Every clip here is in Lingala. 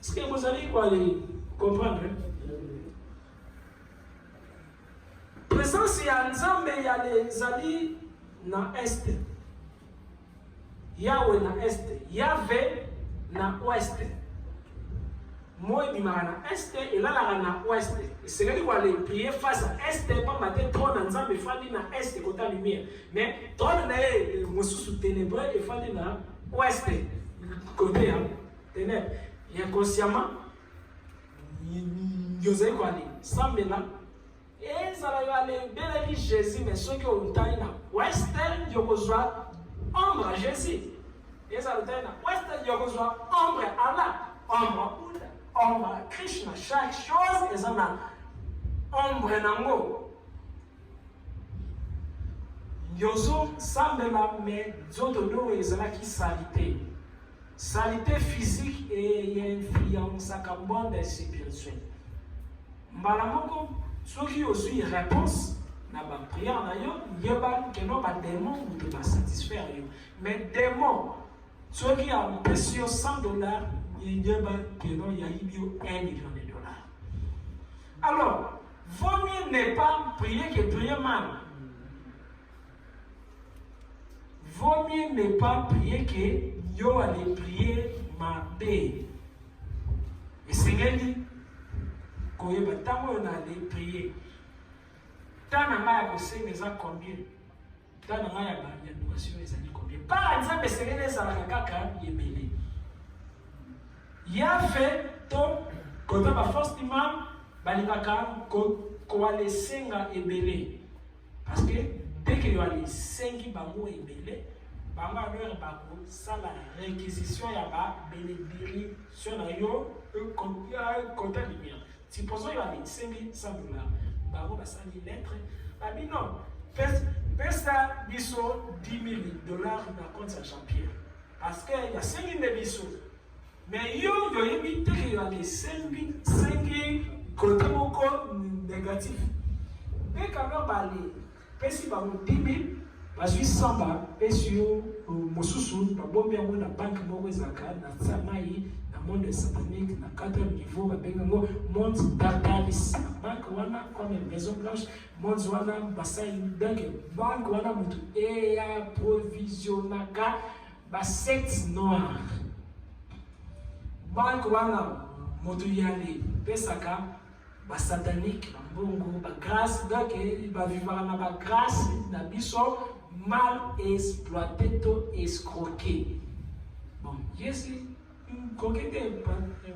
Est-ce que vous allez quoi comprendre? Présence ya Nzambe ya les ali na est. Yahweh na est, Yahvé na ouest. Moi bimara na est et là na ouest. C'est que quoi les prier face à est pas matin trône Nzambe fandi na est côté lumière. Mais trône na mosusu ténébreux et fandi na ouest côté ténèbres. Et inconsciemment Yosei quoi les semble là. Et ça va aller bien Jésus mais ceux qui ont taille na ouest yokozwa ombre Jésus. Et ça va na ouest yokozwa ombre Allah, ombre Krishna. Chaque chose est en ombre nango. Yozo sambela mais zoto do ezala ki salité. Salité physique et influence à carbone spirituel. Malamoko ceux qui ont eu réponse na ba prière na yo yeba que non ba démon ou te ba satisfaire yo. Mais démon ceux qui ont payé $100 yeba que non y a eu $1 million. Alors, vaut mieux ne pas prier que prier mal. Vaut mieux ne pas prier que yo aller prier ma paix. Et Seigneur dit quand on a allé prier, tant on a bossé les ans combien? Tant on a gagné les années combien? Par exemple, c'est les Sarakaka Yemele. Il y a fait ton quand on a force d'imam, Balibaka, Koalesenga et Belé. Parce que dès qu'il y a les 5 bango et Belé, Banga leur bako, ça la réquisition ya ba bénédiri sur la yo, compte lumière. Si pour ça il y a les $500, bako ba ça les lettres, babi non, fais ça biso $10,000 na compte à Jean-Pierre. Parce que il y a 5 000 biso. Mais yo évite qu'il y a les 5 côté moko négatif. Dès quand on va aller, pesi ba 10,000 parce que samba pesio mosusu ba bombi yango na banque moko ezaka na samai na monde satanique na 4e niveau ba bengo monde d'artalis na banque wana comme maison blanche monde wana basai donc banque wana mutu e ya provisionnaka ba secte noire banque wana mutu yali pesaka ba satanique ba mbongo ba grâce donc ba vivre na ba grâce na biso mal exploité, escroqué. Bon, je suis coquette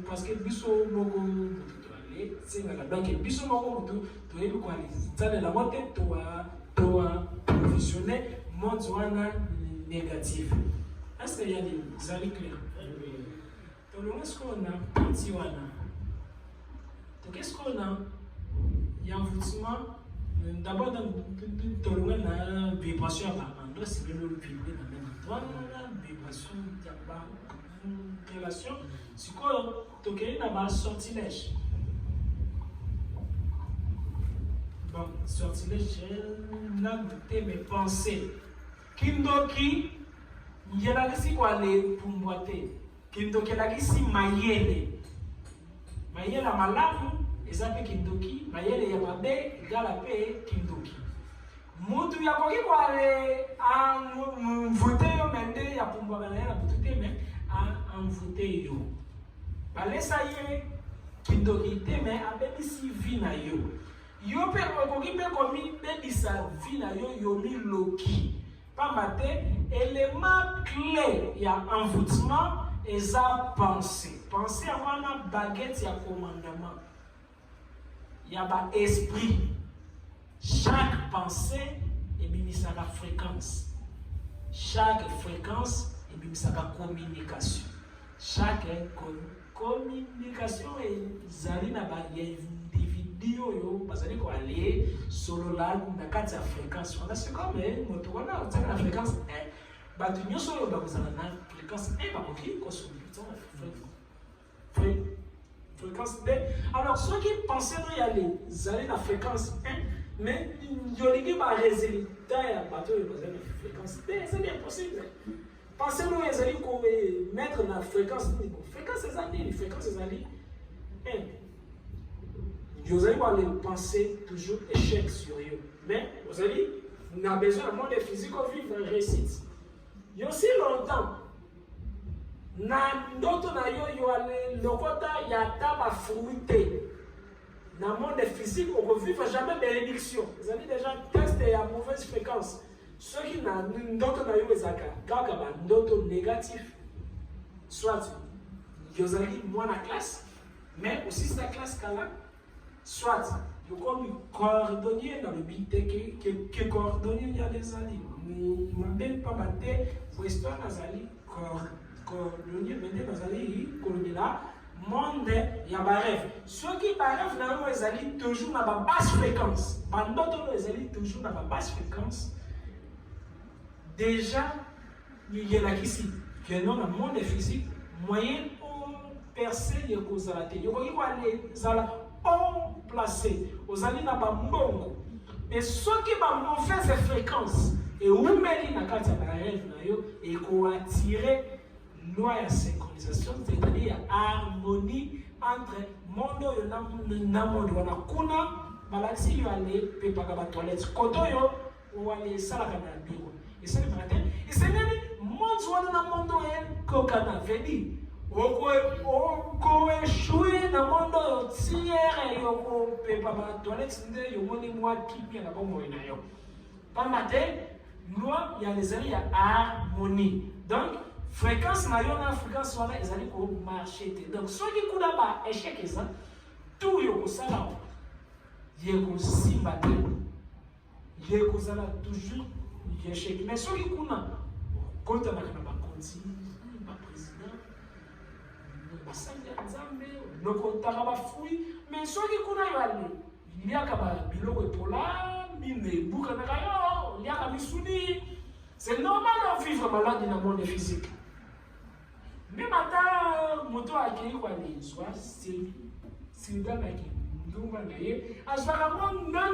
parce que biso moko aller c'est donc biso moko to yebi quoi ça la motte to provisionner monde wana négatif. Est-ce qu'il y a des avis clairs? To le est-ce qu'on a petit wana? To qu'est-ce qu'on a? Il y a un envoûtement. D'abord, dans la vibration, on doit se vibrer dans le même endroit. La vibration, il y a pas de relation. C'est quoi? Donc, il y a un sortilège. Bon, sortilège, là, goûter mes pensées. Kindoki, il y a là ici quoi les pour boiter. Kindoki, là ici, maïele. Maïele à malamu. Ezape kindoki, mayele ya mabe egala pe kindoki. Mutu ya koki kwale envoûté yo mende ya pumbwa na ya butute me envoûté yo. Balesa ye kindoki te me abebisi vi na yo. Yo pe koki pe komi bebisa vi na yo yomi loki. Pamate élément clé ya envoûtement eza pensée. Pensée avant la baguette ya commandement. Il y a un esprit. Chaque pensée est mise à la fréquence. Chaque fréquence est mise à la communication. Chaque communication est une individu parce que aller solo là dans la fréquence. On a c'est comme on a la fréquence 1. Bah tu n'y solo dans la fréquence 1 pas qui fréquence 2. Alors, ceux qui pensaient y aller, ils allaient à la fréquence 1, mais ils n'ont pas de résultat à la fréquence 2. C'est bien possible. pensez nous les alliés qu'on mettre la fréquence. Fréquence des alliés, fréquence des alliés. Vous allez voir les pensées toujours échec sur eux. Mais vous allez, on a besoin de monde physique pour vivre une réussite. Il y a aussi longtemps. Na ndoto na yo ale lokota ya taba fruité. Dans le monde physique, on ne vit jamais bénédiction. Vous avez déjà testé à mauvaise fréquence. Ceux qui n'ont d'autres négatif, soit vous avez moins la classe, mais aussi la classe là, soit vous comme coordonner dans le but que coordonner il y a des alliés. Je ne m'appelle pas maté, pour histoire des alliés, coordonner, maintenant des alliés, coordonner là. Monde ya barève. Ceux qui barève dans les alliés toujours dans la basse fréquence. Pendant que les alliés toujours dans la basse fréquence. Déjà, il y a là ici que dans le monde physique, moyen pour percer les causes à la tête. Il y a les alliés ont placé aux alliés dans la mbongo. Mais ceux qui ont mauvaise fréquence et où mettent dans la barève et qu'on a tiré loi de synchronisation, c'est-à-dire harmonie entre monde et le monde. On a kuna, malaxi yo aller préparer la toilette. Koto yo ou aller salaka na bureau. Et ça le matin. Et c'est même monde soit dans le monde et kokana vedi. Oko échoué dans le monde tiers et yo préparer la toilette. Yo moni moi qui bien la bonne moyen yo. Pas matin, loi il y a les alliés harmonie. Donc fréquence na fréquence wana ezali ko marcher te. Donc soki kuna ba échec eza tout yo ko sala ye ko simba te. Ye ko sala toujours échec. Mais soki kuna kota na ba konti ba président ba sanya nzambe no kota ba fui mais soki kuna yo ali liaka ba biloko epola mine buka na kayo liaka misuni. C'est normal de vivre malade dans le monde physique. Mais maintenant, moto akei kwa lezwa c'est dans la qui nous va naie asvaramon non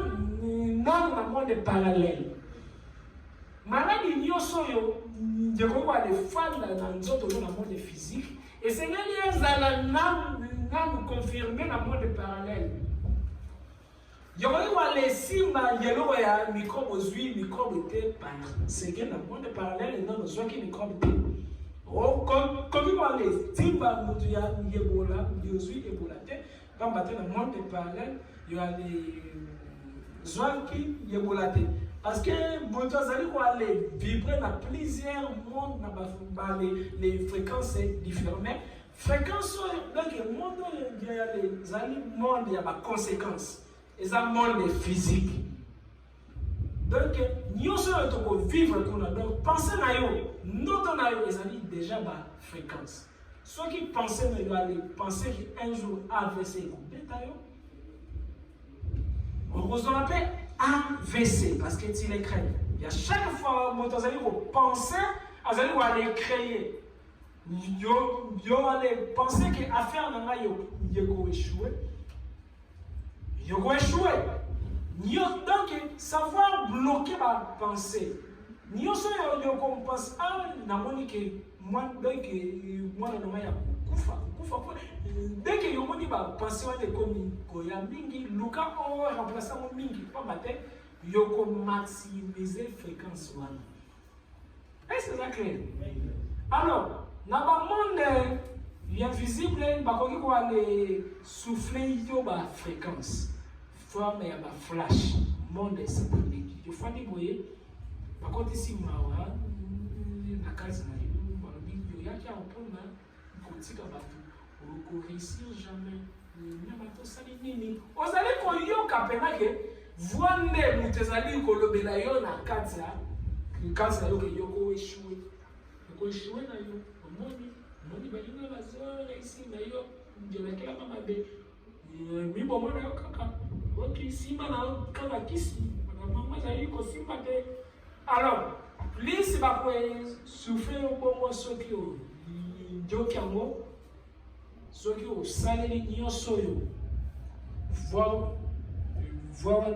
na monde parallèle. Malade nyoso yo de quoi les femmes dans nzoto dans le monde physique et c'est les zala nous confirmer dans le monde parallèle. Yo les simba yelo ya microbe ozui microbe te par c'est que dans le monde parallèle non nous qui microbe te. Oh, comme il va les timba mutuya yebola, yozui ebola te, quand batte dans le monde parallèle, il y a les zoanki yebola te. Parce que Bontazali va aller vibrer dans plusieurs mondes, dans les fréquences différentes. Mais fréquence, donc le monde, il y a les mondes, il y a des conséquences. Et ça, monde physique. Donc, nous sommes vivre pour nous. Donc, pensez à nous. Notre naïo, les amis, déjà ma fréquence. Ceux qui pensent, mais doivent aller penser qu'un jour AVC, on vous en appelle AVC parce que tu les crains. Il y a chaque fois, vous allez penser, vous allez aller créer. Vous allez penser que l'affaire n'a pas échoué. Vous allez échouer. Donc, savoir bloquer ma pensée. Nous sommes pense na moni que moi donc moi na maya kufa dès que yo moni ba penser wa de komi ko ya mingi luka o remplacer mo mingi pas matin yo ko maximiser fréquence wana. Est-ce que ça clair? Alors na ba monde invisible ba ko ko aller souffler yo ba fréquence forme ya ba flash monde satanique yo fani boye. Par contre, ici, la case na yo yaki apona kotika bato ko réussir jamais na bato sali nini ozali ko yo kapena ke voande mutezali ko lobela yo na katsa yo ke yo ko échouer na yo moni balinga bazora ici na yo ngelekela mama be mi bomona yo kaka oki sima na kaka kisi mama zali ko simba te. Alors, plus va souffrir au bon ceux qui ont Jokiamo, ceux qui ont salé l'ignon soyo, voir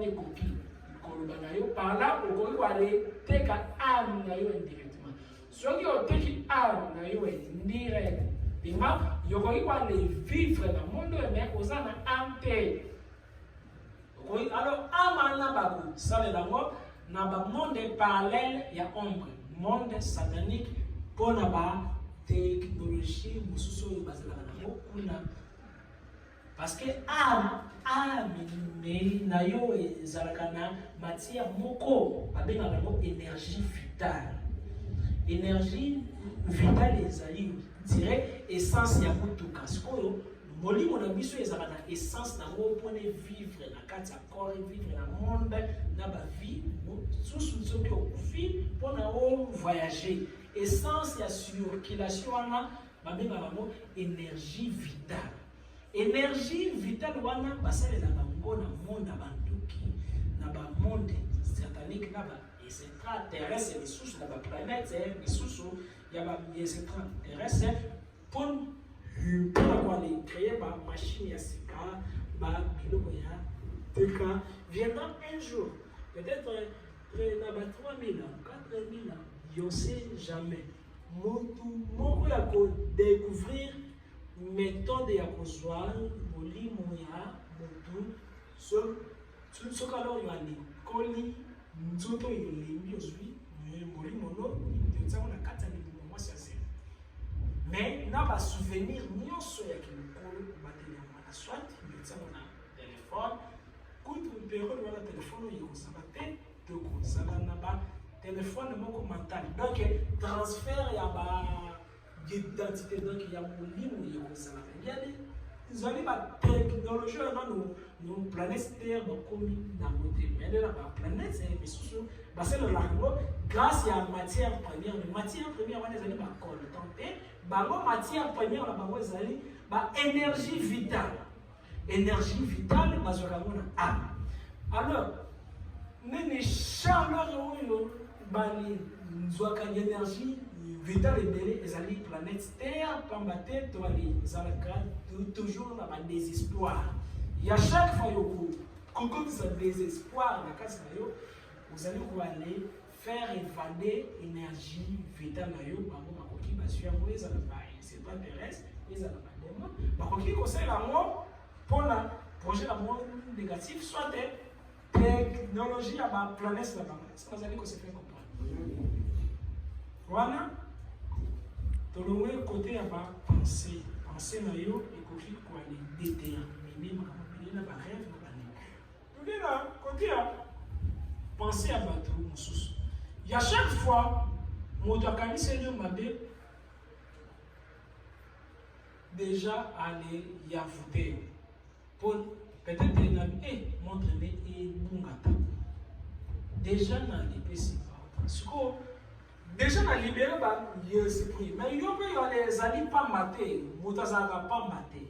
les copies, koloba na yo par là okoki koaleteka ame na yo indirectement soki oteki ame na yo indirectement yokoki koale vivre na monde oyo mais oza na ame te. Alors ame wana bakosalela yango na bamonde parallèle ya ombre monde satanique mpo na batechnologie mosusu oyo bazalaka nango kuna parce que ame na yo ezalaka na matière moko babengaka yango énergie vitale. Énergie vitale ezali dire essence ya motuka sikoyo molimo na biso ezalaka na essence nango mpona vivre na kati ya corps vivre na monde na bavie mosusu soki okufi mpona voyager essence ya circulation wana babengaka yango énergie vitale. Énergie vitale wana basalela bango na monde ya bandoki na bamonde satanique na baextraterrestre lisusu na baplanète lisusu ya baextraterrestre mpona koalecreye bamachine ya sika babiloko ya teka viendra un jour peut-être na ba 3000 ans 4000 ans yo sait jamais motu moko ya kodécouvrir méthode ya kozwa molimo ya motu soki alors yo alikoli nzoto elembi ozwi molimo no yotiango na kati ya milimo mwasi ya zelo mais na basouvenir nyonso ya kimokolo bateli yango wana soit yotiango na telefone kutu periode wana telefone oyo ekozala te tokozala na batelefone moko mentale donc transfert ya d'identité donc il y a molimo ekozalaka yali ezali batechnologie oyo nano planète terre bakomi nango te mais nde na baplanète misusu basalelaka yango grâce ya matière première mais matière première wana ezali bacoltan te bango matière première na bango ezali baénergie vitale. Énergie vitale bazwaka yango na ame. Alors nini chaleur oyo banzwaka énergie vitale ebele ezali planète terre pamba te toali ezalaka toujours na badésespoir ya chaque fois yokokotisa désespoir na kati na yo ozali koale faire évader énergie vitale na yo bango bakoki bazwi yango ezala baextraterrestre ezala badémon bakoki kosalela yango mpona projet na monde négatif soit technologie ya baplanète na bango est-ce que bazali kose faire comprendre wana tolongwe côté ya bapensée pensée na yo ekoki koale déterminer makambo ebele na barêve na banini toli na côté ya pensée ya bato mosusu ya chaque fois moto akaniseli yo mabe déjà ale yavute pour peut-être na montre-me ebungata déjà na lepesi siko déjà na libéré ba esprit mais yo pe yo les ali pamba te moto azalaka pamba te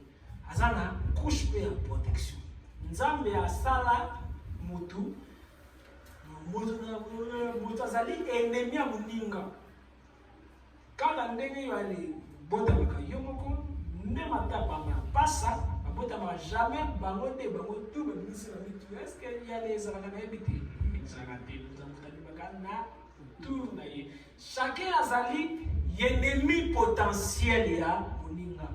aza na couche pe ya protection nzambe asala motu moto azali ennemi ya moninga kaka ndenge yo ali botamaka yo moko même ata pamba pasa babotamaka jamais bango te bango tu bamisi na mitu est-ce que ya les ezalaka na yebi te ezalaka te motamaka na tour na ye chacun azali ennemi potentiel ya moninga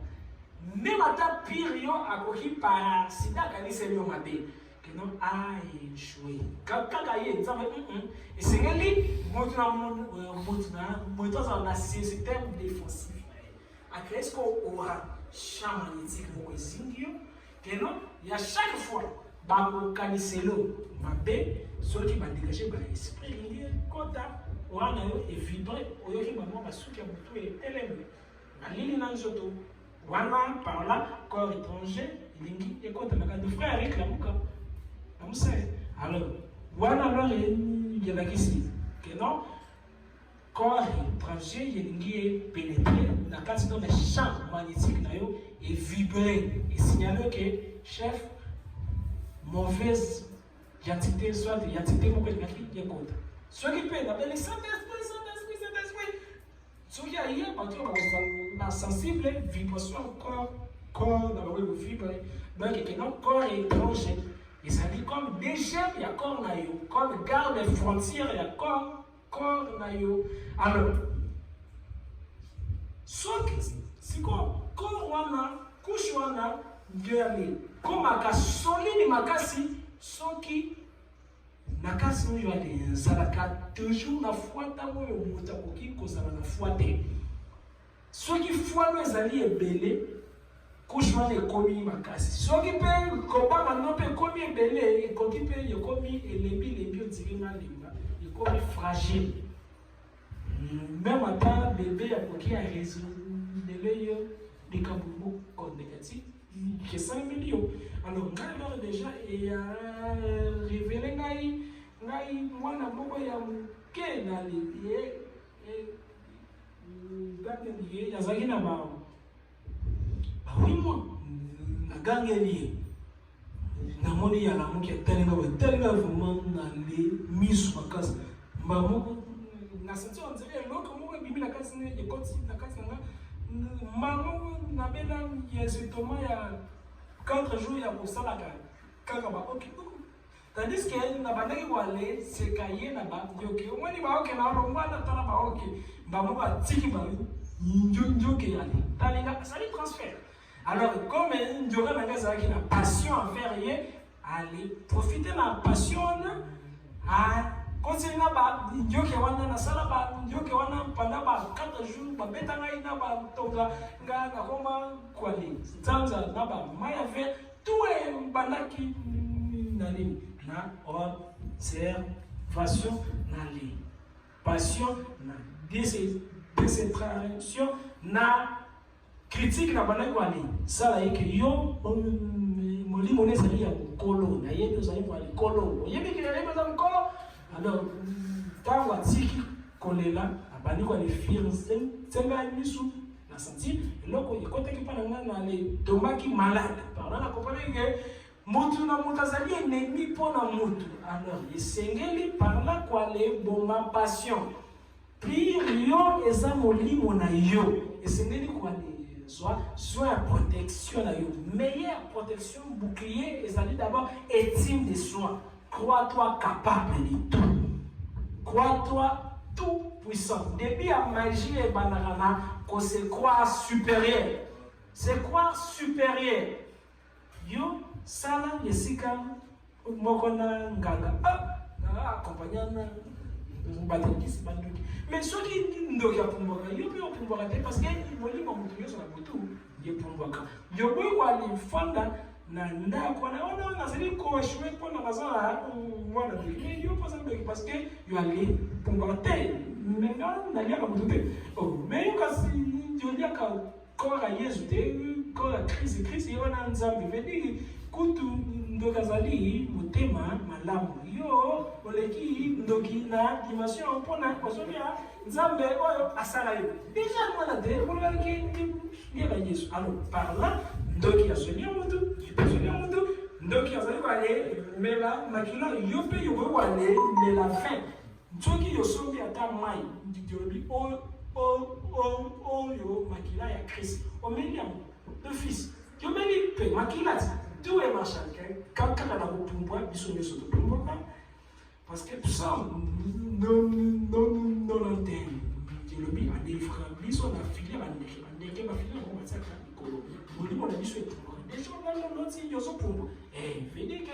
même ata pire yo akoki par sida akaniseli yo mabe keno aéchoué kaka ye nzambe esengeli moto azala na système défensif akréé ce aura champ magnétique moko ezingi yo keno ya chaque fois bakokaniselo mabe soki badégage baesprit elingi ekota wana yo evibre oyoki bango basuki ya motu etelemi alili na nzoto wana par là corps étranger elingi ekota makambo frère eklamuka amusali alors wana alors yelakisi ke non corps étranger elingi epénétrer na kati no na champ magnétique na yo evibre esignale ke chef mauvaise identité soit identité moko elingaki ekota soki mpe na bele Saint-Esprit soki aye bato na sensible vibration corps na bango ekovibre donc ekena corps étranger Et ça dit comme dégel, il y a corps na yo. Comme garde frontières, il y a corps na yo. Alors, c'est quoi? Corps wana, couche wana, Dieu comme aka solide makasi, soki nakasi oyo ali nzalaka toujours na foi tango yo muta koki kozala na foi te. Soki foi no ezali ebele, couche wana ekomi makasi. Soki pe kobanga no pe ekomi ebele, ekoki pe ekomi elembi odiri na limba, ekomi fragile. Même ata bébé akoki a résoudre yo likambo moko négatif. Que 5 millions. Alors, alors déjà, il a révélé moi na moko ya ke na lié gangeli ya zaki na ba oui moi na gangeli na moni ya la moki telinga vraiment na les mises makasi ba moko na senti on dirait l'autre moko bimi na kasi ne ekoti na kasi na maman na bela exactement ya 4 jours ya kosalaka kaka ba ok tandis que na bandaki wale se kaye na ba yoke wani ba ok na ro ngwana tala ba ok ba mo ba tiki ba njoke yale talinga ça les transfert. Alors comme njoka na ngaza ki na passion envers ye allez profiter na passion à continuer ba njoke wana na sala ba njoke wana pendant ba 4 jours ba betanga ina ba tonga nga na koma kwali tsanza na ba maya ve tout est bandaki na nini na observation na li passion na décentration na critique na bandaki wali sala yeke yo molimo ne sali ya kolo na yebi ozali kwa kolo yebi ki na za kolo. Alors tango atiki kolela abandi kwa les firmes senga misu na senti eloko ekoteki pa na le tomaki malade pardon na comprendre que mutu na mutu azali ennemi pona mutu. Alors esengeli par là kwa le boma passion pire yo eza molimo na yo esengeli kwa le soit protection na yo meilleure protection bouclier ezali d'abord estime de soi. Crois-toi capable de tout. Crois-toi tout puissant. Depuis la magie et banana, qu'on se croit supérieur. C'est croire supérieur. Yo, ça là, yesika, mokona nganga. Accompagnant batekisi banduki. Mais ceux qui ndoki apumbwaka, yo pe apumbwaka te parce que moli mamutu yo sur la moto, yo apumbwaka. Yo boy kwa li fanda na ndako na ona nazali ko échouer pona bazala mwana mais yo pas en parce que yo allé pour te mais na lia ka mututé oh mais yo kasi yo lia ka ko ka Yesu te ko la crise yo na nzambe vedi kutu ndokazali mutema malamu yo oleki ndoki na dimension pona kosonia nzambe oyo asala yo déjà mwana te pour la ki ya Yesu. Alors par là ndoki asonia mutu donc, il y a mais là, maintenant, il y a la fin. Donc, il y a sauvé à ta main. Il y a Christ. Au milieu, le fils. Il y a Makila. Tout est machin. Quand on a un pouvoir, il y a un pouvoir. Parce que tout ça, non, il y a des frères, ils sont affiliés à les gens dans le ils sont pour moi. Eh, venez que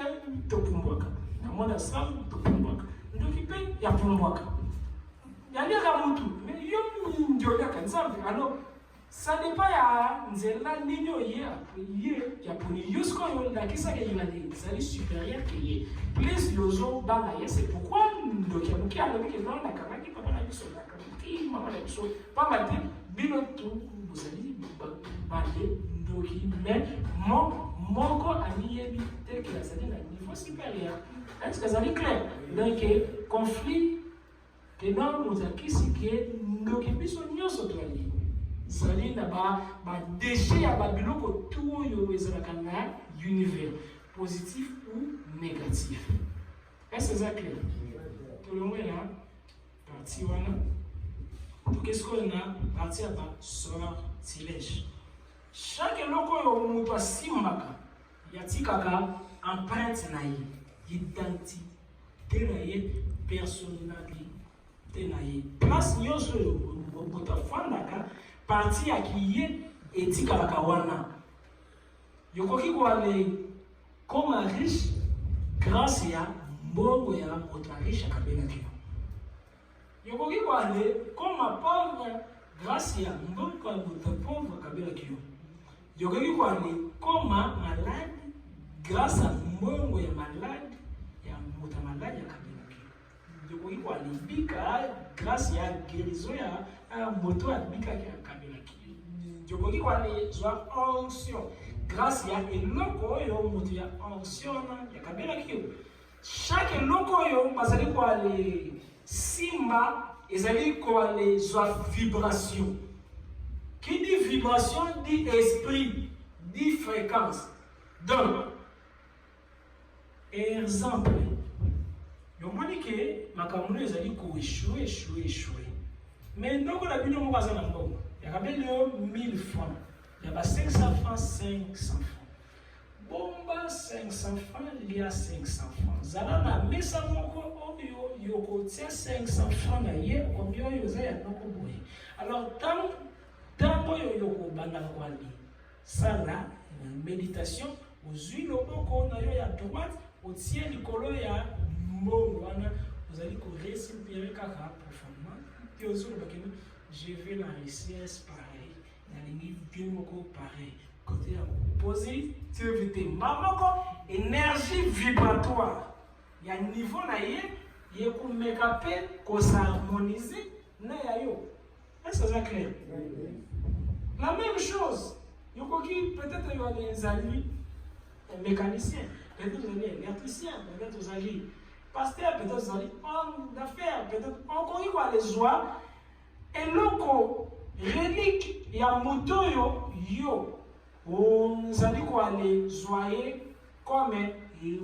tu pour moi. Dans mon assaut, tu pour moi. Donc, il y a pour moi. Il y a des ramontu. Mais il y a des gens qui alors, ça n'est pas à Nzela Nino hier. Il y a pour nous, jusqu'à la qui ça y a des supérieurs qui est. Plus les gens dans la c'est pourquoi donc il y a beaucoup qui dans la caméra qui pas la mission la caméra qui maman la mission pas mal biloto vous allez parler donc mais mon corps a mis tel que ça dit à niveau supérieur. Est-ce que ça est clair? Donc conflit que non nous acquis que nous qui puissions nous sauter zali na ba déchet ya ba biloko tout yo ezalaka na univers positif ou négatif. Est-ce que c'est clair? Tout le monde là parti wana donc qu'est-ce qu'on a parti à ba sortilège chaque loko yo mutu asimbaka yatikaka empreinte na ye, identité na ye, personnalité na ye. Place nyonso moto afandaka parti yaki ye etikalaka wana. Yokoki koale koma riche grâce ya mbongo ya moto riche akabelaki yo. Yokoki koale koma pauvre grâce ya mbongo ya moto pauvre akabelaki yo. Yokoki koale koma malade grâce à mbongo ya malade ya moto malade akabelaki yo. Yokoki koale bika grâce ya guérison ya moto abikaki akabelaki yo. Yokoki koale zwa onction grâce ya eloko oyo moto ya onction ya kabelaki yo. Chaque eloko oyo bazali koale simba ezali koale zwa vibration. Qui dit vibration dit esprit, dit fréquence. Donc, exemple, yo moni ke makambo ezali ko échouer. Mais ndoko la bino moko azana mbongo. Ya kabeli yo 1000 francs. Ya ba 500 francs, 500 francs. Bomba 500 francs, il y a 500 francs. Zala na mesa moko oyo yoko tia 500 francs na ye, oyo yoza ya noko boye. Alors tango yo yoko banda kwali. Sala méditation, ozui loboko na yo ya droite, otie likolo ya mbongo wana, vous allez respirer kaka profondément. Puis je vais la richesse pareil. La ligne bien beaucoup pareil. Côté positivité. Mamoko énergie vibratoire. Il y a un niveau na ye, il ko make up ko s'harmoniser na ya yo. Est-ce que c'est clair? La même chose. Yokoki peut-être yo les amis mécanicien, peut-être vous allez électricien, peut-être vous allez pasteur, peut-être vous allez homme d'affaires, peut-être encore il va les joie. Et loko relique ya moto yo on allez quoi les joyer comme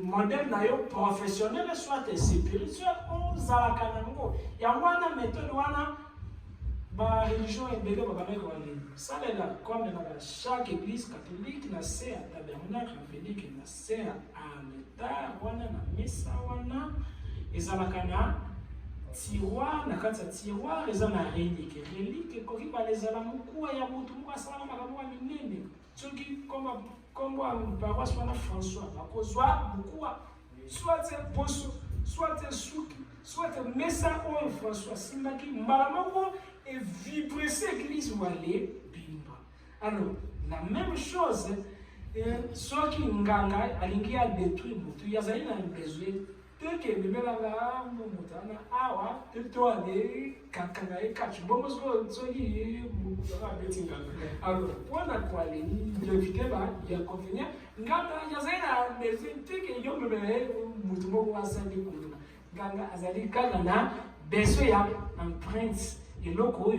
modèle na yo professionnel soit spirituel on zalaka nango ya wana méthode wana ba religion ebele babana ko aller ça là comme dans chaque église catholique na c'est à tabernacle évangélique na c'est à altar wana na misa wana ezalaka na tiroir na kati ya tiroir eza na relique koki balezala mokuwa ya mutu moko asala makambo ya minene soki kombo ya paroisse wana François bakozwa mokuwa soit poso soit suki soit mesa oyo François simbaki mbala moko et vibrer cette église ou aller bimba. Alors la même chose soit qui nganga alingi a détruire mutu yazali na besoin que le melanga mutana awa to aller kakanga e kachi bongo so qui mutana betinga. Alors pour na quoi aller d'éviter ba ya convenir nganga yazali na besoin que yo mbele mutu moko asali kuna nganga azali kala na besoin ya empreinte. Et l'autre,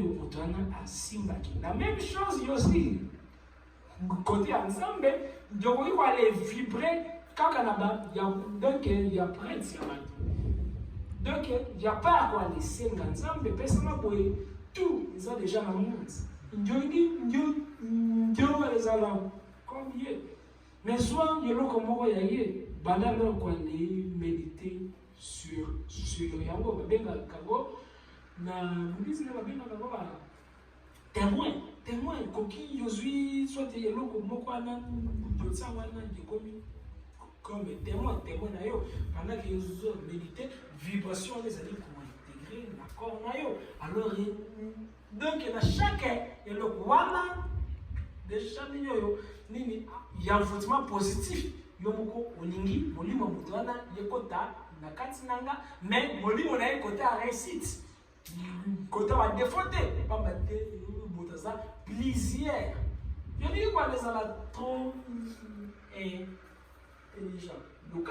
la même chose aussi. Côté ensemble, il va aller vibrer quand donc il y a prince. Donc il n'y a pas à quoi laisser ensemble, mais personne tout, ils ont déjà dans le monde. Les alarmes, comme hier. Mais soit il y a l'autre comment il y a, pendant leur quoi méditer sur Yango, Benga Kago. Na l'église na babina na baba témoin koki yozui soit eloko moko ana jotsa wana dikomi comme témoin na yo pendant que yozo méditer vibration les allez pour intégrer l'accord na yo alors donc na chaque eloko wana déjà yo nini ya envoûtement positif yo moko olingi molimo mutwana yekota na kati nanga mais molimo na yekota réussite côté va défaiter pas mettre motaza plaisir je dis quoi les ala trop intelligent donc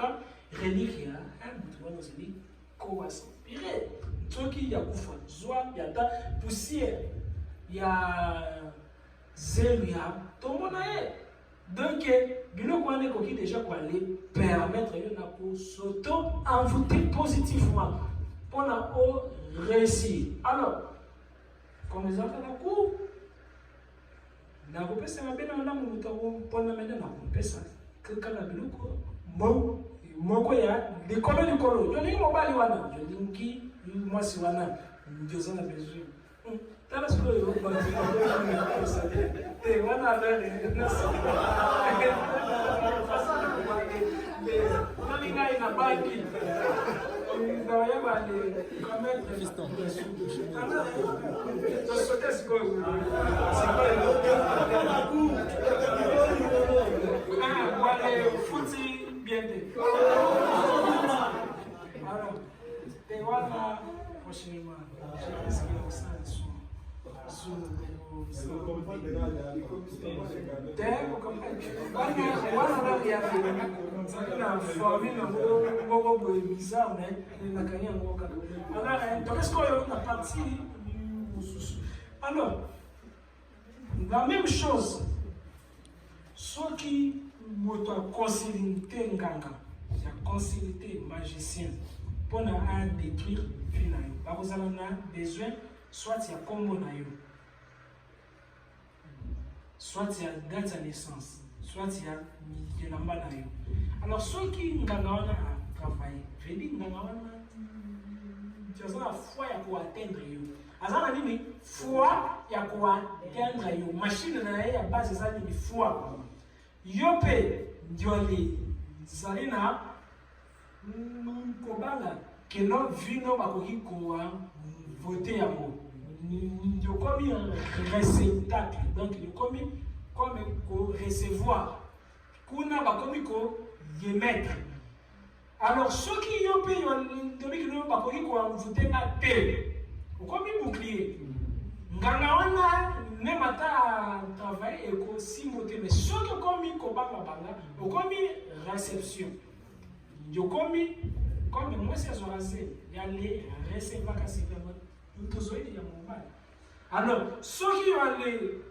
relique ya mutu wana zili ko aspirer toki ya kufa zwa ya ta poussière ya zelu ya tomona ye donc biloko wana koki déjà quoi aller permettre yo na ko s'auto envoûter positivement pour la réussir. Alors, comme les enfants na cour, na kopesa mabena na mutu pour na mena na kopesa que kana biloko moko ya likolo jolingi mobali wana jolingi mwasi wana njoza na besoin tala sikoyo wana nalinga ina baki prochainement, je pense qu'il y a aussi alors, la même chose, ceux qui m'ont considéré nganga, considéré magicien, pour détruire finalement. Vous avez besoin, soit il y a combo naïo, soit il y a date de naissance, soit il y a lamba naïo. Alors ceux qui n'ont pas travaillé, je dis n'ont pas tu as la foi pour atteindre yo. Azana nini foi ya pour atteindre yo. Machine na ya base za ni foi. Yo pe ndioli zalina kobanga keno vino bakoki ko voter yango. Yo komi un réceptacle. Donc yo komi comme ko recevoir. Kuna bakomi ko yemettre. Alors ceux qui ont payé depuis que nous avons voté na paix, comme un bouclier. Nganga wana ne mata travail et ko simote mais ceux qui ont mis ko banga banga, comme réception. Yo comme moi c'est zorasé, y aller recevoir ka sivement tout zo il y a mon mal. Alors ceux qui ont allé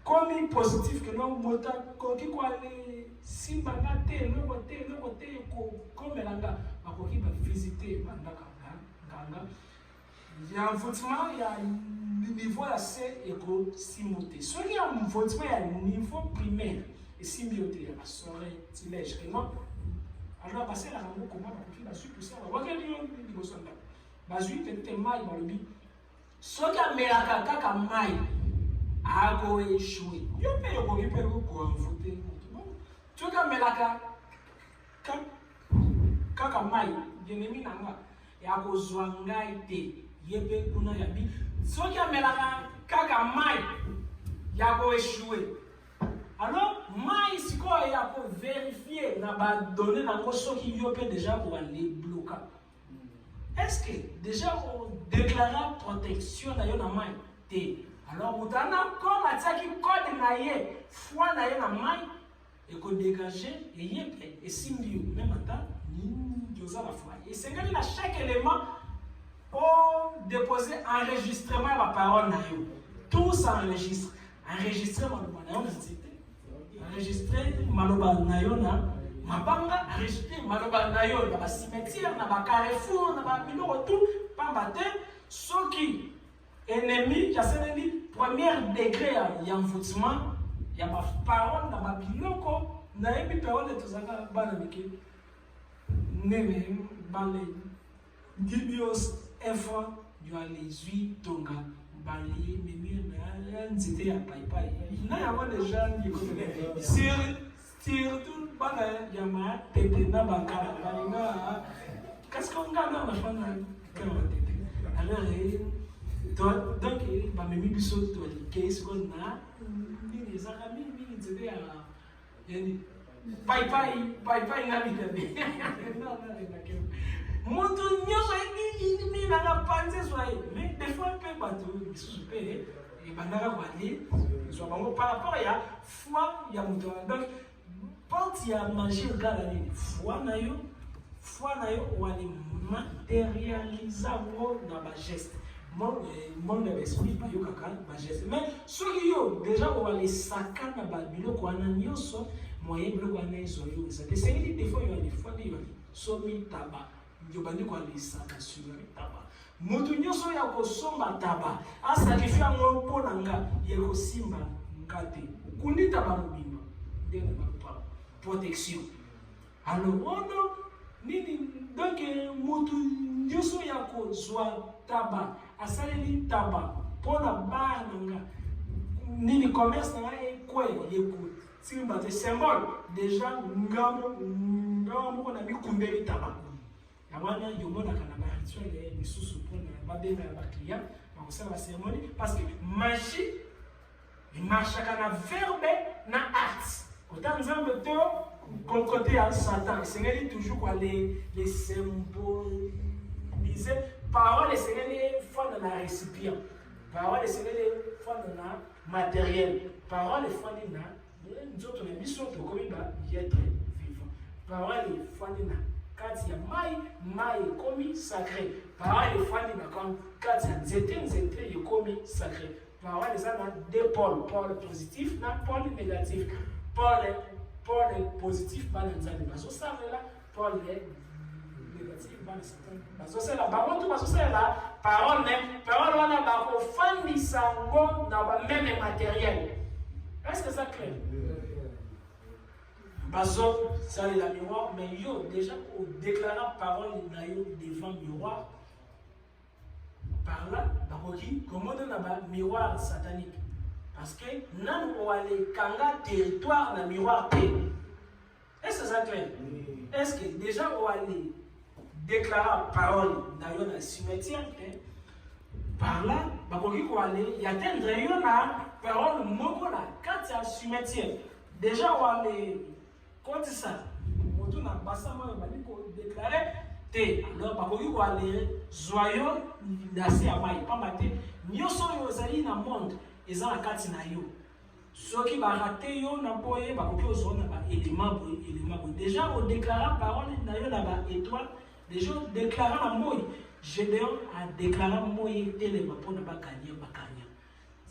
comme positif que non mota qui ko aller simba na te no côté ko comme langa akoki ba visiter bandaka nganga ya envoûtement ya niveau ya C et ko simote ceux qui ont envoûtement ya niveau primaire et symbiote ya soirée tilège que non alors passer la rango comment ba kofi ba super ça ba ke lion di bosanda ba zui peut-être mai ba lobi ceux qui a melaka kaka mai ako échoué yo pe yo ko envoûter tu as melaka kaka mai yenemi nanga ya kozwa ngai te yebe kuna ya bi soki amelaka kaka mai ya ko échouer alors mai sikoyo ya ko vérifier na ba donner nango soki yo pe déjà ko les bloquer est-ce que déjà on déclara protection na yo na mai te alors mutana comme ataki code na ye foi na ye na mai et qu'on dégager et symbio même temps ni la foi et c'est que à chaque élément on déposer enregistrement la parole na yo tout s'enregistre enregistrer maloba na yo na nzete enregistrer maloba na yo na mabanga enregistrer maloba na yo na ba cimetière na ba carrefour na ba biloko tout pamba te soki ennemi ya seneli premier degré ya envoûtement ya ba parole na ba biloko na yebi parole tozanga bana mike nene bale dibios enfant du alezui tonga bale memi na nzite ya paipai na ya mo déjà ni ko surtout bana ya ma tete na bankala balinga qu'est-ce qu'on gagne na fana kama tete alors donc ba memi biso to li case ko na ni zakami ni nzite ya yani pai ngami tabe non mutu nyoso ni na panze swai mais des fois pe bato super et bandaka kwa li so bango par rapport ya foi ya mutu donc quand il y a mangé gala ni foi na yo wali matérialiser na ba geste monde de l'esprit ba yo kaka ba geste mais ceux qui yo déjà on va les sacar na ba biloko wana nyoso moyen biloko wana izo yo ça c'est des fois yo les fois yo somi taba yo bandi ko les sacar sur taba mutu nyoso ya ko somba taba asacrifier ngo pona nga ye ko simba ngate kundi taba lubimba ndenge ba protection Alors, oh non, donc, mutu nyuso ya kozwa taba, asaleli taba, pour la barre nanga, nini commerce nanga ekwe yeku, simba te symbole, déjà ngamo on a mis kumbeli taba. Yawana yomona kana ba rituel ya misusu pour na babenga ya ba client, ba kosala cérémonie parce que magie il marche kana verbe na acte. Autant nzambe to comme côté à Satan, c'est toujours quoi les symboliser. Parole, c'est les fois dans la récipient. Parole, c'est les fois dans la matériel. Parole, les fois dans la nous autres, on a mis sur le commun d'être vivant. Parole, les fois dans la quand il y a maï commis sacré. Parole, les fois dans la quand il y a zété commis sacré. Parole, les a deux pôles, pôle positif, pôle négatif. Paul est positif, pas les années. Parce que ça, là, Paul est négatif, pas les certains. Parce que c'est là, par contre, parce que c'est là, parole, on a pas fan du sango dans le même matériel. Est-ce que ça clair? Parce que ça, c'est la miroir, mais yo, déjà, au déclarant parole, devant miroir, par là, comment on a un miroir satanique? Parce que nous avons les kanga territoire dans le miroir P. Est-ce que ça clair? Est-ce que déjà on va les déclarer parole dans le cimetière? Par là, il y a des rayons parole moko là quand il y a cimetière. Déjà on va les quand ça, on a bassin on va déclarer te. Alors on va les joyaux nasi amai pas maté. Nyoso yozali na monde. Ils ont la carte na yo. Ceux qui vont rater yo na boye ba koki ozona ba élément. Déjà on déclara parole na yo na ba étoile. Déjà on déclara na moyi. Gédéon a déclaré moyi élément pour ne pas gagner ba gagner.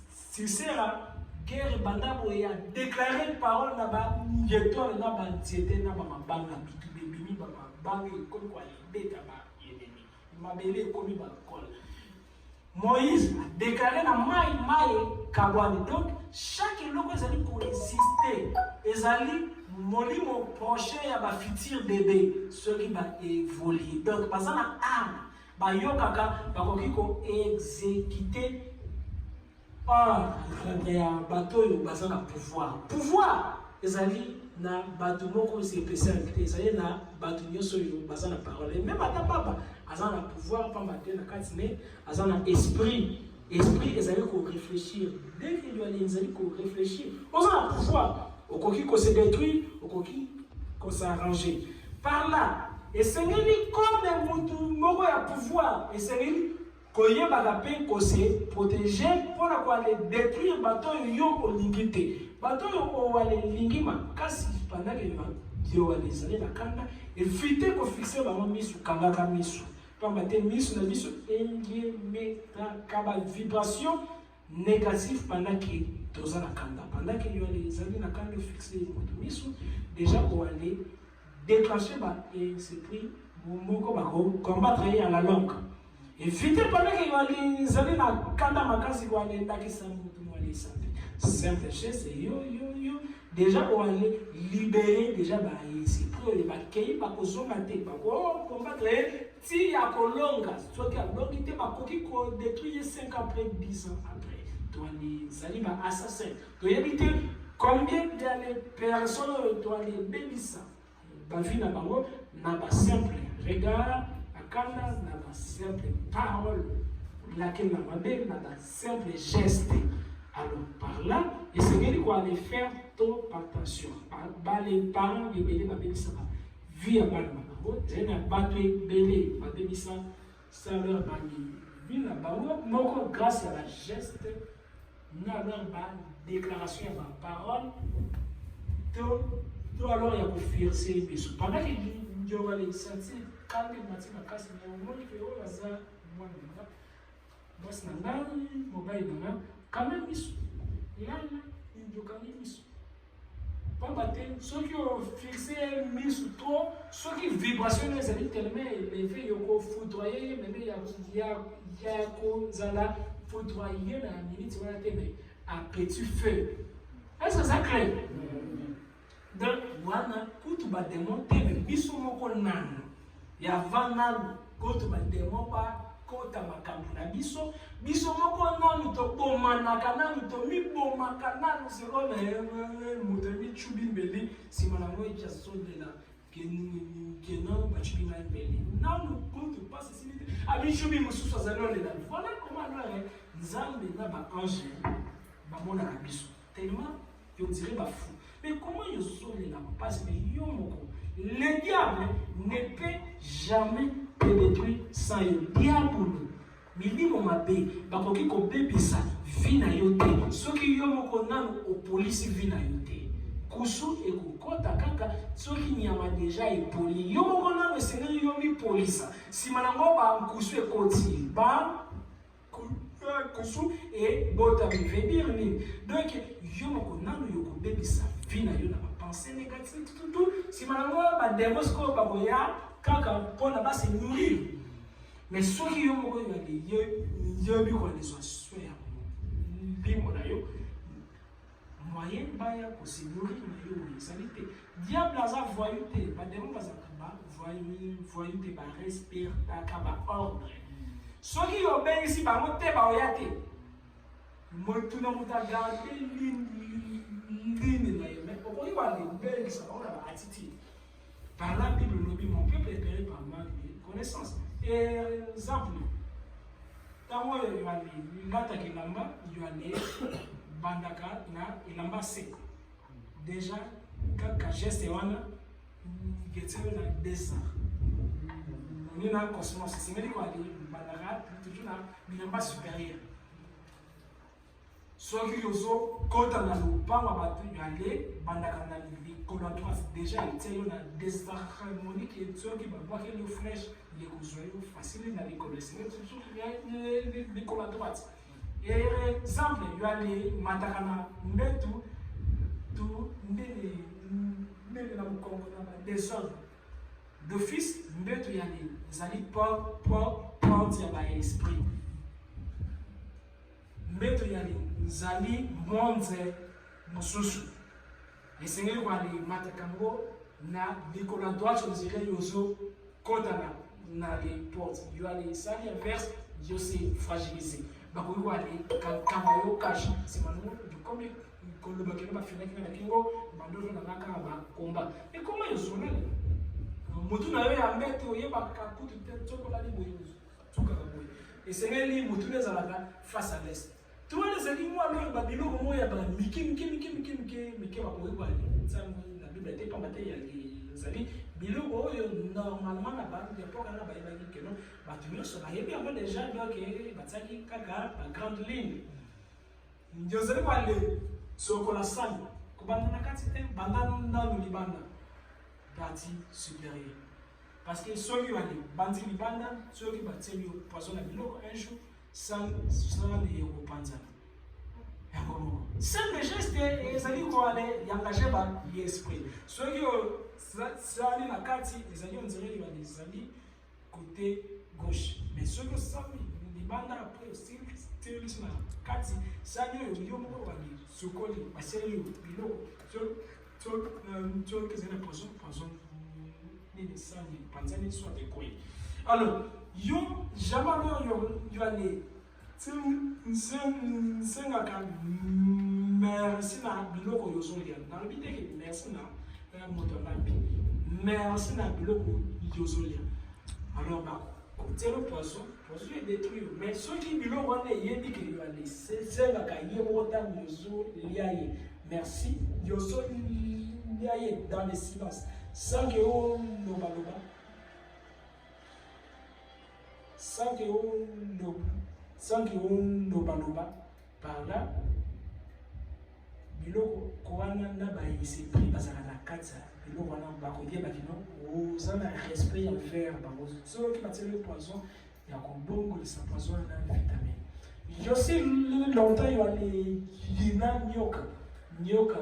Si c'est la guerre banda boye a déclaré parole na ba étoile na ba diété na ba mabanga bitu bebimi ba mabanga comme quoi beta ba ennemi. Mabele comme ba kol. Moïse a déclaré dans Maï Kabwani. Donc, chaque logo est allé pour exister. Ils allaient mourir mon prochain à ma futur bébé. Ce qui va évoluer. Donc, par exemple, âme, yo kaka, ko exécuter. Un bateau, il a pouvoir. Pouvoir, ils allaient na bateau moko spécialité. Ils allaient na bateau nyoso yo bazana parole. Même à ta papa. Azan a pouvoir, pas mater na katine, azan a esprit. Esprit, ils allaient réfléchir. Dès qu'il y a les allaient réfléchir. On a pouvoir. Au coquille qu'on se détruit, au coquille qu'on s'arrange. Par là, et c'est comme les moutons à pouvoir. Et c'est qu'on y a qu'on se protéger pour aller détruire bateau yo au lingité. Bateau yo aller lingima. Kasi pendant que yo aller aller la kanda, éviter qu'on fixe vraiment misu kanga misu. Pas mater misu na misu engemeta kaba vibration négative pendant que toza na kanda. Pendant que yo aller aller na kanda fixer misu, déjà pour aller déclencher ba esprit moko ba combattre à la langue. Évitez pendant que vous allez dans le kanda makasi vous allez dans qui simple chose c'est yo. Déjà on allait libérer déjà ba ici pour les baquets pas que zomate pas ko combattre ti ya kolonga soit que donc il pas koki ko détruire 5 après 10 ans après toi les allez ba assassin to éviter combien de personnes toi les bébisa ba vie na bango na ba simple regard akanda na ba simple parole laquelle na mabe na ba simple geste. Alors par là, et c'est qu'il faut aller faire ton attention. Par les parents de Bélé, ma bébé ça va. Vie à Balma. J'ai un battu Bélé, ma bébé ça leur va vie à Balma. Donc grâce à la geste, nous avons une déclaration, une parole. Tout alors il y a pour faire ces bisous. Pendant que nous allons les sentir, quand les matins à casse, nous allons voir que oh hasard, moi c'est un mobile quand même isso là il doit quand même isso pas battre ceux qui ont fixé miso trop ceux qui vibration les allaient tellement élevé yoko foudroyer même il y a ko zala foudroyer la minute on a tellement à petit feu est-ce que ça clair Donc, wana kutu ba démon te me biso moko nano. Ya vanalo kutu ba démon ba kota makambo na biso moko nanu to bomanaka nanu to mibomaka nanu selon moto michubi mbeli nsima nango ekyasolela kenan bachubi ngai mbeli nanu kutu pasi esili te amichubi mosusu azali olela voilà comment alors nzambe na baange bamonaka biso tellement yo dirait bafou mais comment yozolela parce que yo moko le diable ne peut jamais te détruire sans yo diable milimo mabe bakoki kobebisa vi na yo te soki yo moko nano opolisi vi na yo te kusu ekokota kaka soki nyama deja epoli yo moko nano esengeli yo mipolisa nsima nango bankusu ekoti kusu ebotami veut dire nini donc yo moko nano yokobebisa vi na yo na bapense négative tututu nsima nango bademo sikoyo bakoya kaka mpona base nourrir mais soki yo moko yobi kolezwa swe ya mbimo na yo moyen baya kose nourrir na yo ezali te diable aza voyu te bademo bazalaka voyu te barespirtaka baordre soki yobengisi bango te baoya te motu na moto agarde lini na yo mais okoki balebengisa bango na baatitude par la Bible lobi mon peuple est péri par manque de connaissance exemple ntango lataka elamba yo ale bandaka na elamba seko déjà kaka geste wana getelo na 2 ans ni na cosmos esengeli ko ale bandaka toujours na bilamba supérieur soki yozo kota na lupanga bato yo ale bandaka na likolo ya droite déjà etia yo na désharmonique soki babwaki yo flèche ekozwa yo facile na likolo esengeli toujours likolo ya droite exemple yo ale mataka na mbetu tu ndenge na mokongo na badésordre d'office mbetu yale ezali porte ya baesprit mbeto yali nzali monde mosusu esengeli kwali matakango na likolo ya droite ozele yozo kota na les portes yo ali sali inverse yo se fragiliser bakoki kwali kama yo kasha simango dukomi koloba kino bafinaki na kingo bandozo na kaka ba komba et comment yo zonale mutu na yo ya mbeto yebaka kutu te tsokola li boyo tsokola boyo esengeli mutu nezalaka face à l'est tout les animaux alors babilo mo ya ba miki bakoki kwali tsango na bible te pambate ya zali bilo oyo normalement na ba d'époque na ba yebaki keno batu nyonso bayebi yango déjà donc batsaki kaka ba grande ligne njozeli kwale sokola sani kubanda na kati te banda ndalo libanda partie supérieure parce que soki wali bandi libanda soki bateli yo poison na biloko un jour sans les repentir. Simple geste ezali ko ale yangaje ba l'esprit. Soki sali na kati ezali on dirait il va des amis côté gauche. Mais soki sali libanda après aussi style na kati sali yo mo ba ni sokoli baseli yo biloko que c'est la poison ni sali panzani soit de quoi. Alors yo jamais yo aller sengaka merci na biloko yozolia na lobi te merci na moto lambi merci na biloko yozolia alors ba côté le poison est détruit mais ceux qui biloko wana yebi que yo aller sengaka yebo tango yozolia ye merci yozolia ye dans le silence sans que on loba sans que on loba par là biloko kowana na ba esprit bazala na kati biloko wana bakodie bakino ozana respect envers bango soki bateli poison ya kobongo sa poison na vitamine yo si longtemps yo ale lina nyoka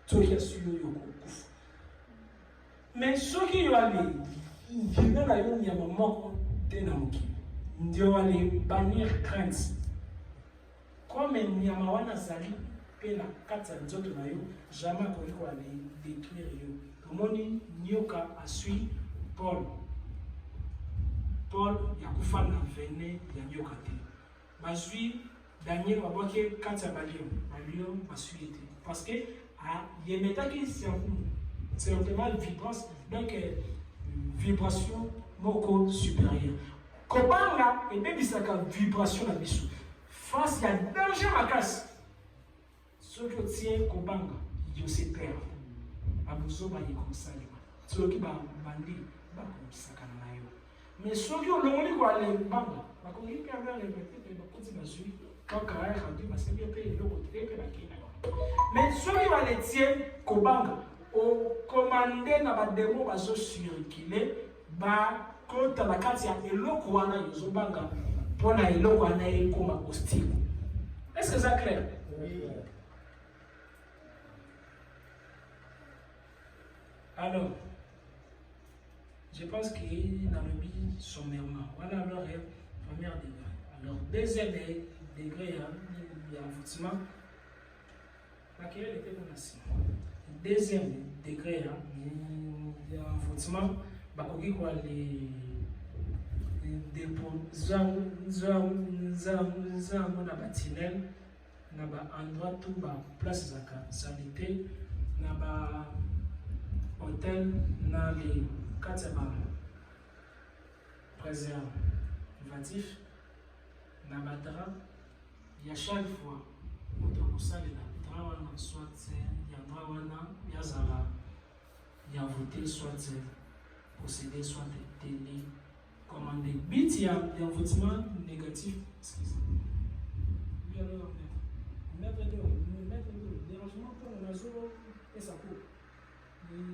toki ya suyo yo kufa mais soki yo ale lina na yo nyama moko te na mokili ndio wale bannir crainte comme nyama wana zali pe na kati ya nzoto na yo jamais akoki détruire yo. Tomoni nyoka asui Paul yakufa na vene ya nyoka te. Bazwi Daniel babwaki kati ya balion basui ete parce que yemetaki certainement donc vibration moko supérieure. Kobanga ebebisaka vibration na biso face ya danger makasi. Soki otie kobanga yo se perd abuzo ba yekosalema soki bandi bakomisaka na yo. Mais soki olongoli kwa le banga bakongi pe avoir les peut-être bakoti bazui kaka radio basebi pe eloko te pe bakina. Mais soki baletie kobanga o commander na ba demo bazo circuler ba kota na kati ya eloko wana yozobanga pona eloko wana ekoma hostile. Est-ce que c'est clair? Oui. Alors, je pense que dans le but sommairement, voilà alors premier degré. Alors, deuxième degré, il y a envoûtement. Laquelle était mon assiette? Deuxième degré, il y a envoûtement. Bakoki kwa les nzambo na batinel na ba endroit tout ba place za sanité na ba hôtel na les quatre ba préservatif na ba drap ya chaque fois moto kosalela drap wana soit ya drap wana ya zala ya voter soit posséder soit télé commandé. Bit, il y a un votement négatif. Excusez-moi. Oui, alors, mettre de dérangement pour le réseau et sa peau.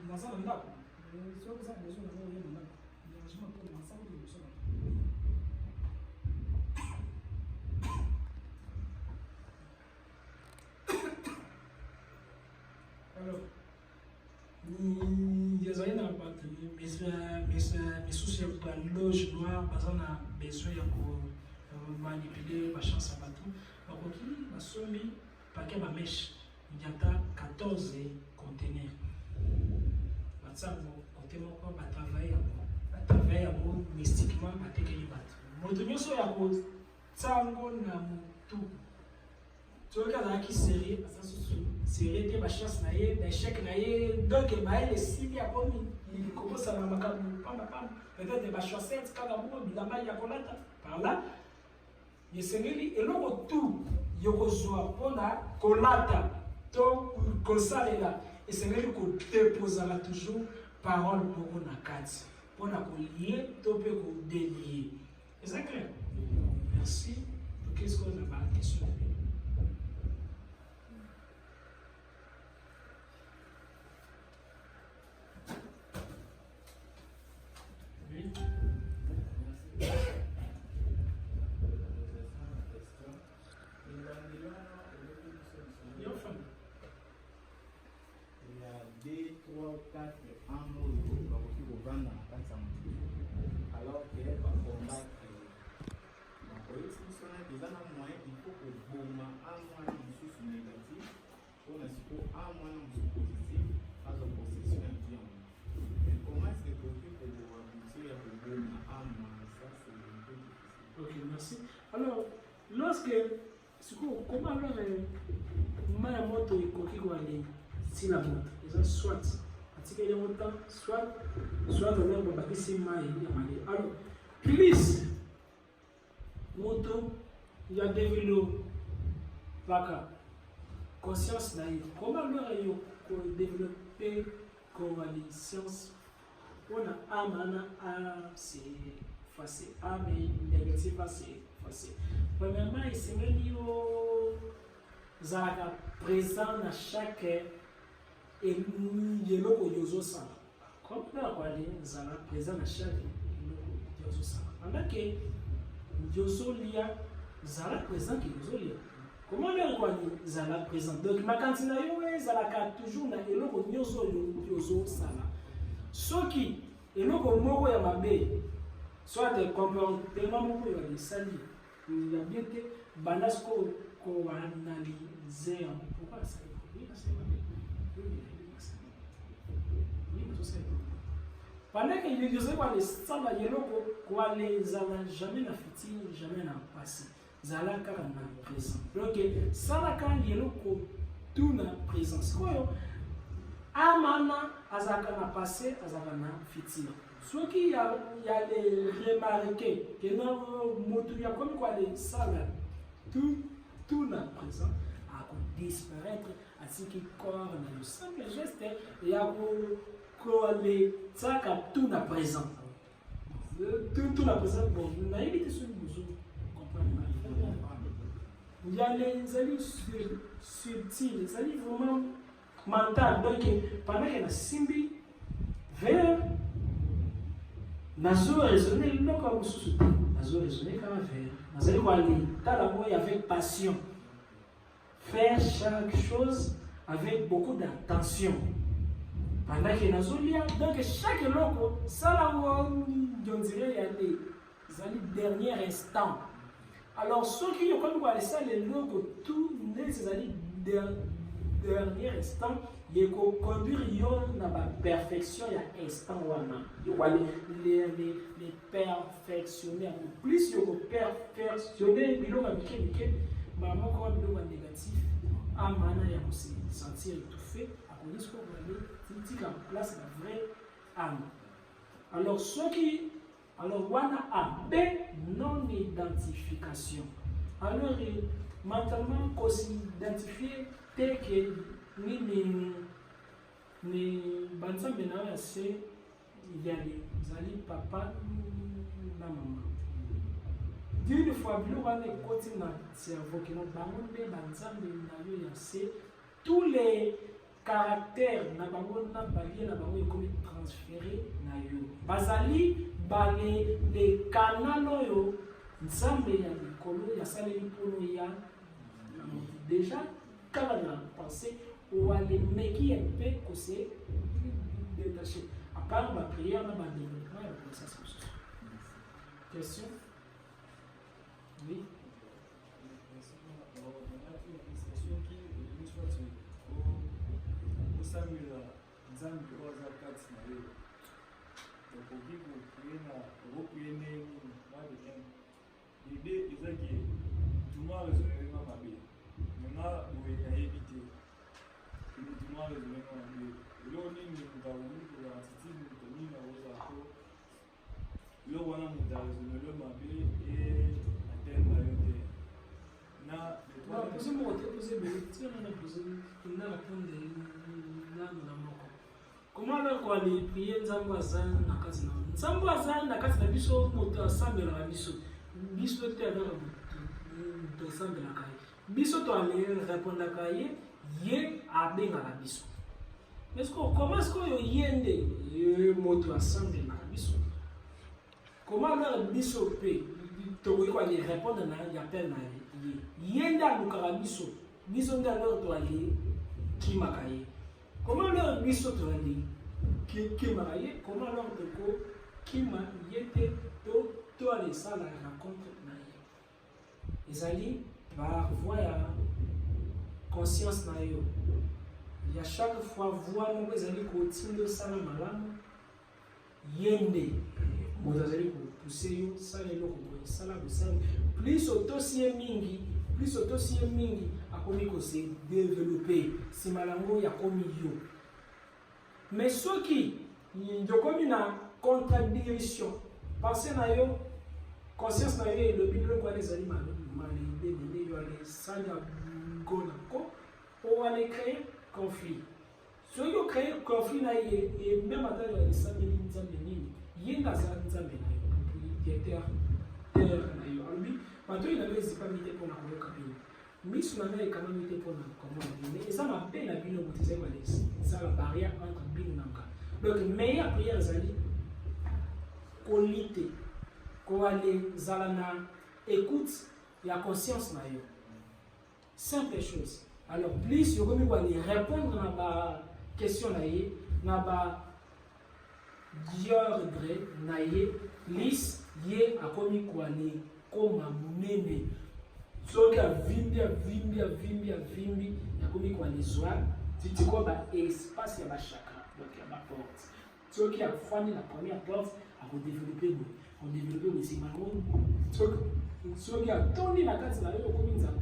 Dans ça, on a. Si on a besoin d'avoir un dérangement pour le réseau et sa peau. Alors, désolé dans la batterie, mes soucis pour la loge noire, parce qu'on a besoin de manipuler ma chance à bateau. Donc, on a soumis paquet de mèche. Il y a 14 conteneurs. Maintenant, on va travailler mystiquement à téléviser. Motonyo so ya ko tsango na mutu. Toka za ki série série te ba chance na ye ba échec na ye donc ba ile sibi ya komi il commence à makabu pamba peut-être ba chaussette kala mo bilamba ya kolata par là yesengeli eloko tout yokozwa pona kolata to kosalela esengeli ko déposer la toujours parole moko na kati pona ko lier to pe ko délier. Est-ce clair? Merci. Qu'est-ce qu'on a pas question? Oui. Il y a 2, 3, 4 angles qui vont vendre dans la alors que par combattre la police il faut que bon un moyen de négatif pour un moyen de positif à la possession mais comment est-ce que tu peux aboutir à bon un moyen ça c'est un peu difficile. Ok, merci. Alors lorsque comment alors ma moto est quoi aller si la moto ils soit attika ile moto soit on va bakisi mai ya mali. Alors plus moto il y a développé vaka conscience na hiyo comment alors yo ko développer conscience on a amana c'est facile mais négatif c'est facile. Premièrement il s'est mis au zaka présent dans chaque eloko yozo sana. Comme là quoi les zala présent dans chaque eloko yozo sana. Pendant que yozo lia zala présent que yozo lia. Comment dire quoi ni zala présent. Donc ma kantina yo zala ka toujours na eloko yozo sana. Soki eloko moko ya mabe soit des comportements moko ya les sali. Il y a bien que banasko ko analyser un peu pas ça. Pendant que les gens qui sont là, ils ne jamais na futur, jamais na passé. Zala car na présent. Donc ça là quand il y a tout na présence. Quoi amana azaka na passé, azaka na futur. Ce qui y a les remarqué que dans motu ya comme quoi les salles tout na présent a disparaître à ce qui corps na le simple geste et à les tsaka tout na présent. Tout na présent bon na éviter ce besoin comprendre. Il y a les alliés subtils, les alliés vraiment mental. Donc pendant que la simbi vers nazo raisonner non comme sous nazo raisonner comme vers nazo quoi aller dans la voie avec passion, faire chaque chose avec beaucoup d'attention. Pendant que nazo lire donc chaque loco ça là on dirait il y a des derniers instants. Alors ceux qui ont comme quoi ça les locaux tous les années dernier instant, il faut conduire dans la perfection, il y a instant il faut les perfectionner. Plus il faut perfectionner, il faut maman comme il faut négatif, à mana il faut se sentir étouffé, à cause qu'on va aller en place la vraie âme. Alors ceux qui alors wana a B non identification. Alors mentalement qu'on s'identifie tel que ni banzambe na ya se yali zali papa na maman. D'une fois bilo wana ekoti na cerveau que non bango nde banzambe na yo ya se tous les caractères na bango na balie na bango ekomi transféré na yo. Bazali bale les canaux oyo nzambe ya likolo ya saleli mpono ya déjà quand on a pensé on va les mettre un peu que c'est détaché à part ma prière ma développement et la connaissance. Question? Oui. L'idée est que tout le monde raisonne dans ma vie. Maintenant, vous avez évité. Tout le monde raisonne dans ma vie. Et là, on est dans le monde pour la cité, nous tenons dans vos accords. Là, on a raisonné dans ma vie et atteindre la unité. Comment alors qu'on les prier nzambo azana na kazi na nzambo azana na kazi na biso moto asambela na biso biso te alors to sambela kai biso to aller répondre kai ye abenga na biso mais comment est-ce que yo yende moto asambela na biso comment alors biso pe to ko aller répondre na appel na ye yende aluka biso biso nda alors to aller kimakai. Comment leur biso to aller qui m'a raillé, comment leur de ko qui m'a yété to aller ça la rencontre na ye. Ezali par voya conscience na yo. Il y a chaque fois voix mon ezali ko tindo sana malamu yende. Mo ezali ko pousser yo ça les loko ko sala ko sala plus autosie mingi akomi ko se développer si malango ya komi yo. Mais ceux qui ont une contradiction, pensez na yo, conscience na yo, le but de quoi les animaux, pour aller créer conflit. Ceux qui ont créé conflit na yo, et même à travers les samedi, il y a des nzambe na yo, qui est terre na yo. Alors lui, maintenant il avait des épamités pour la cabine. Mais ce n'est pas quand même pour comment et ça m'a peine à bien au côté ça la barrière entre bien et nanka. Donc meilleure prière zali qualité ko aller zalana écoute la conscience na yo. Simple chose. Alors plus yo komi ko aller répondre na ba question na ye na ba diordre na ye lis ye akomi ko aller koma munene. So que vimbi ya comme quoi les oies, tu vois, espace, il y a chakra, donc il y a ma porte. Ceux qui ont fourni la première porte, on développé aussi marron. Ceux qui ont tourné la carte, c'est la même comme ça.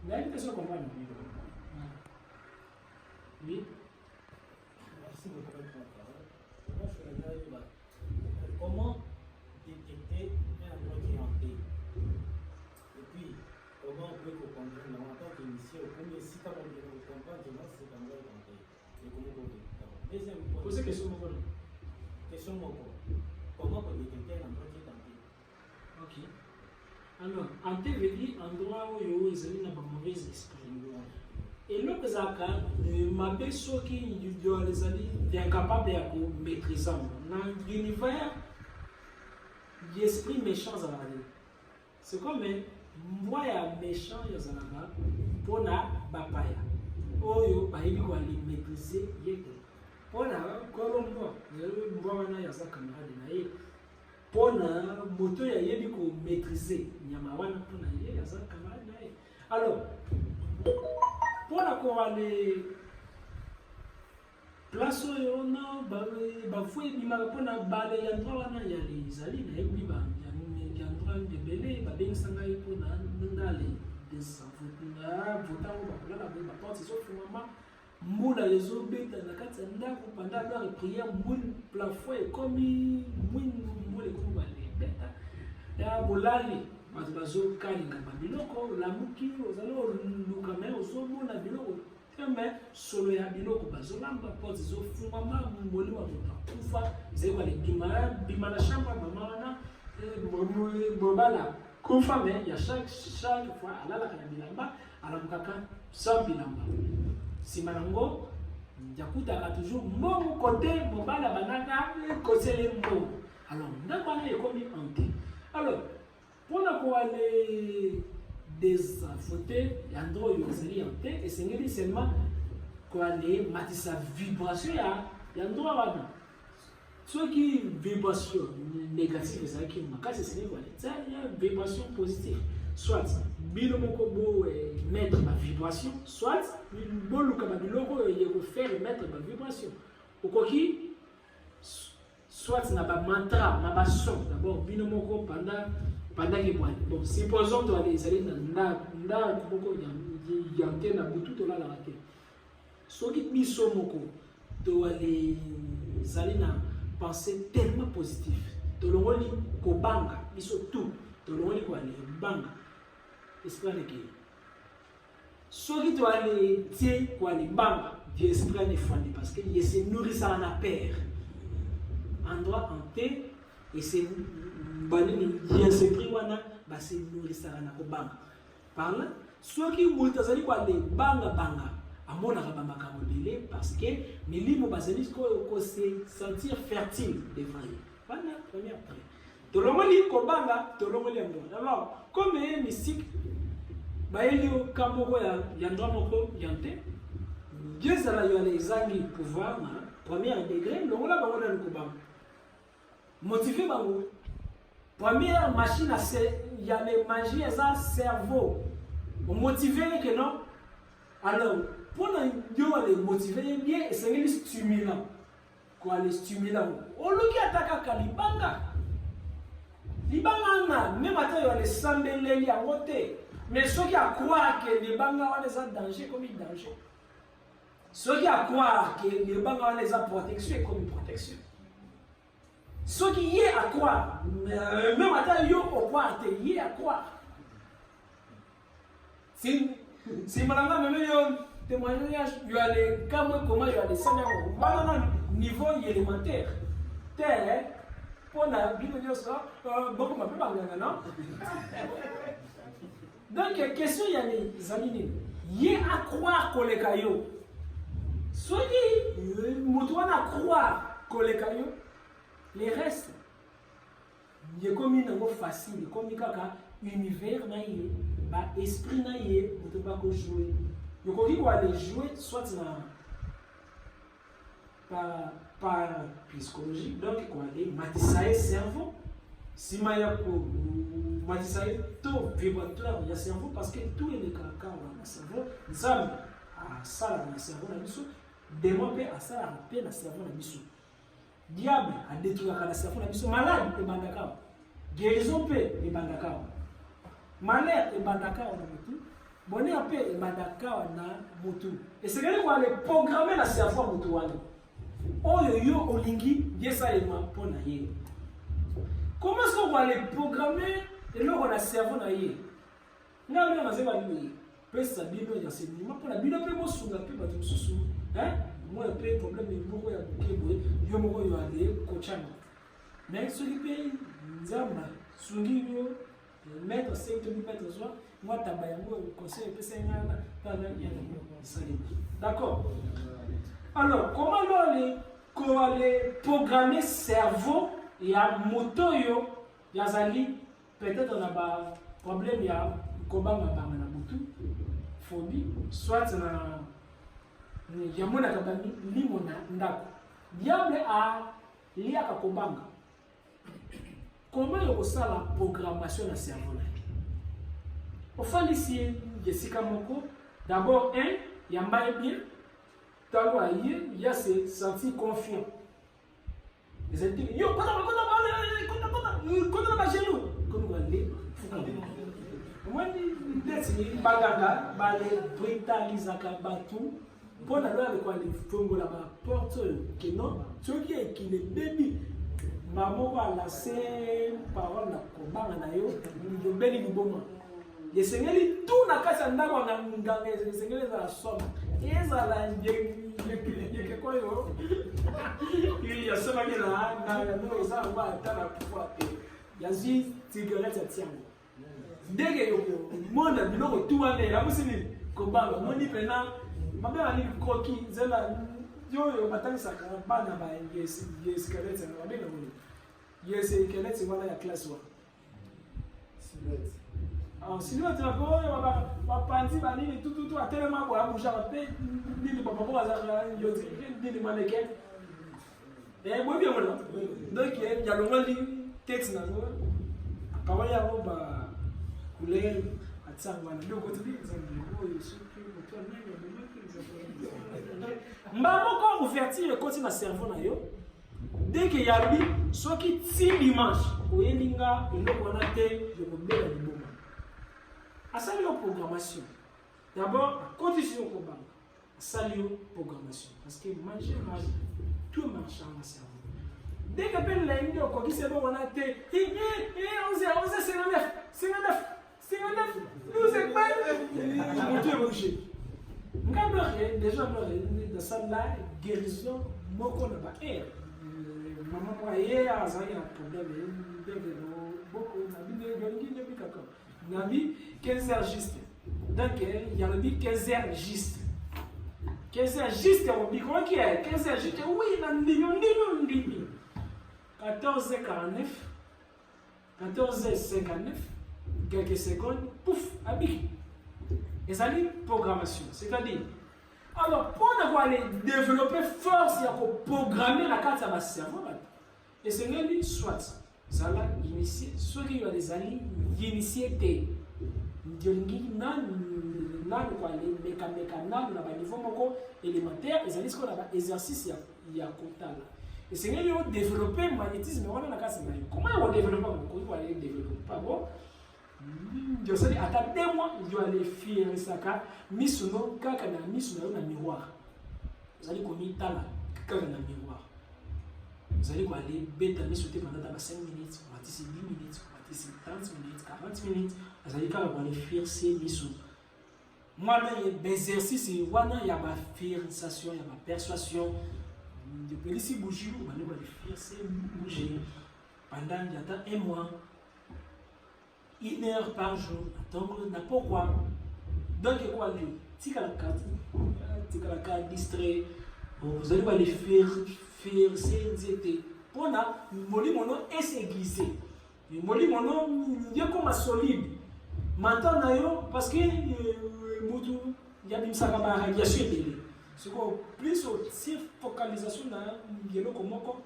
Vous avez l'impression de comprendre. Oui. Merci beaucoup pour votre parole. Moi, je voudrais dire, comment détecter un endroit qui est hanté? Et puis, comment on peut comprendre en tant qu'initié, au premier site, on peut comprendre que cet endroit est hanté. Et comment on peut détecter? Deuxième point. Posez question, mon bon. Question, mon bon. Comment on peut détecter un endroit qui est hanté? Ok. Alors, hanté veut dire endroit où il y a un mauvais esprit. Et là, ma personne qui est incapable de maîtriser dans l'univers, l'esprit méchant, c'est comme moi, il y a méchant, il y a pour la bapaya. Oh, il faut maîtriser. Pour la colombo, il y a sa camarade. Pour la moto, il y a maîtriser. Il y a sa camarade. Alors, pour la les places où on a bafoué bimaka pour na balé ya droit wana ya les ali na yebi ba ya droit de belé ba ben sanga pour na ndale des enfants votant ba la ba porte so fumama mbula les obeta na kati ya ndako pendant leur prière mbula plafond comme mbula comme ba les beta ya bolali bato bazokalinga babiloko lamuki ozali oluka me ozomona biloko me solo ya biloko bazolamba porte ezofungwama molimo ya moto akufa ezali bima na chambre mama wana mobala kufa me ya chaque fois alalaka na bilamba alamukaka sans bilamba nsima nango yakutaka toujours mbongo kote mobala banaka kosele mbongo alors ndako wana ekomi hanté alors pour aller désaffauter, il y a un endroit où il y a et c'est seulement aller matcher sa vibration. Il y a un endroit où ceux qui vibration négative, c'est qui c'est il y a une vibration positive. Soit bilomoko mettre ma vibration, soit boluka biloko faire mettre ma vibration. Au coquille, soit na ba mantra, na ba son d'abord bilomoko pendant que bon, supposons que les allez dans beaucoup yanté na butu to la la raté. So qui biso moko to aller allez na penser tellement positif. To longoli ko banga biso tout. To longoli ko aller banga. Esprit que so qui to aller tie ko aller banga, Dieu esprit ne fondé parce que il se nourrit ça en paire. Endroit hanté et c'est banini bien se pris wana ba se nourrissara na ko banga par là soki multazali kwa le banga amona ka bamba ka modele parce que milimo bazali ko se sentir fertile devant lui bana première après to longoli ko banga to longoli ando alors comme mystique ba elio kamoko ya ndwa moko yante Dieu sala yo les zangi pouvoir na premier degré longola bango na ko banga motiver bango. Première machine à il y a les magies et ça cerveau. On motiver que non. Alors, pour les motiver bien, c'est les stimulant. Quoi les stimulant. Au lieu d'attaquer Kalibanga. Libanga même attends il y a les sambeleli à côté. Mais ceux qui croient que les banga ont des dangers comme une danger. Ceux qui croient que les banga ont des protection comme une protection. Ce qui est à croire, même à yo au croire, y est à croire. Si madame même yo témoignage, il y a les comment il y a les seigneurs, voilà niveau élémentaire. Terre, pour la Bible ça, beaucoup m'appellent par non. Donc question il y a les amis, y est à croire que les cailloux. Ce qui motoine à croire que les cailloux. Les restes, il est comme une facile, comme un univers, un esprit, on ne peut pas jouer. Donc on dit qu'on aller jouer, soit par psychologie, donc on aller matisser le cerveau. Si je mwatisa ye to vibratoire ya cerveau parce que tout est le kaka na cerveau nzambe asala na cerveau na biso démon pe asala pe na cerveau na biso diable adétruira na cerveau na biso malade ebandaka guérison pe ebandaka malheur ebandaka na mutu bonheur pe ebandaka na mutu esekeli ko ale programmer na cerveau mutu wana oyo yo olingi yesalema mpona ye. Comment est-ce qu'on va les programmer et là on a cerveau na ye? Nga on a zeba lui. Peut ça bible ya enseignement pour la bible pe mo sunga pe ba tususu. Hein? Moi pe problème ni moko ya kebo yo moko yo ale kochana. Mais celui pe nzamba sungi yo mettre 5 mettre zo moi tabayango conseil pe senga na ya sali. D'accord? Alors, comment aller programmer cerveau et à moto yo yazali peut-être on a ba problème ya combat ma ba na moto phobie soit na yamona kabani limona ndako diable a lia ka kombanga comment yo sala programmation na cerveau là au fond ici Jessica Moko d'abord yamba bien tango aye il a se senti confiant. Les êtes yo kona ba jelu comme on dit moi ni desi baganga ba le brutaliser ka batu pour aller avec quoi les fongo la porte que non tu qui le baby maman va la c'est parole na kobanga na yo yo beli liboma yesengeli tout na kasa ndako na nganga yesengeli za soma eza la yeke kwa yo il y a ça qui là na no ça va tala pouvoir yazi cigarette ya tiango ndege yo mona biloko tout wane la musini kobanga moni pena mabela ni koki zela yo batangisa ka bana ba yes cigarette na babela moni yes cigarette wana ya class 1 cigarette. Sinon, tu vas voir, panzi banini tout à tellement pour la bouche à paix, ni le papa pour la yosi, ni le mannequin. Et moi bien voilà. Donc il y a le monde texte na moi. Quand il y a ba couleur à tsangwana. Donc tu dis exemple, je suis que toi même mbamo ko ouverture continue na cerveau na yo. Dès que yabi soki ti dimanche, oyelinga eloko wana te, je ko bela liboma. À saluer la programmation. D'abord, condition au combat. À saluer la programmation. Parce que manger mal, tout marche dans le cerveau. Dès que peine la ligne, on dit c'est bon, on a été. 59, nous sommes pas. Mon Dieu, mon Dieu. Déjà, dans ça, là, guérison, moi, on n'a pas air. Maman, moi, hier, il y a un problème. Beaucoup, on a dit, Nabi 15 heures juste. Donc il y a le dit 15 heures juste. 15 heures juste, on dit quoi qui est 15 heures juste. Oui, il y a un million. 14h49, 14h59, quelques secondes, pouf, habillé. Et ça dit programmation. C'est-à-dire, alors pour avoir développer force, il y a pour programmer la carte à ma cerveau. Et c'est lui, soit. Ça là, initié, ceux qui ont des alliés, initiés, quoi, les mécanismes, le niveau élémentaire, ils ont dit qu'on a exercice, il y a quota là. Et c'est qu'ils ont développé le magnétisme, on a la casse. Comment ils ont développé? Comment ils ont développé? Pas bon. Je sais, à 2 mois, ils ont allé faire ça, mis sur nos cas, mis sur un miroir. Vous allez connaître là, quand on a un miroir. Vous allez aller bêta mis sauter pendant 5 minutes, on va tisser 10 minutes, on va tisser 30 minutes, 40 minutes. Vous allez aller faire ces missions. Moi, il y a exercice, il y a ma fixation, il y a ma persuasion. Depuis ici, bouger, on va aller faire ces bouger pendant 1 mois, 1 heure par jour. Attends, n'importe quoi. Donc, il y a quoi aller? Tika la carte distrait. Vous allez aller faire c'est pour na moli mono essayer glisser moli mono il comme solide maintenant na yo parce que mutu ya bimsaka ba radiation télé c'est quoi plus aussi focalisation na yelo komoko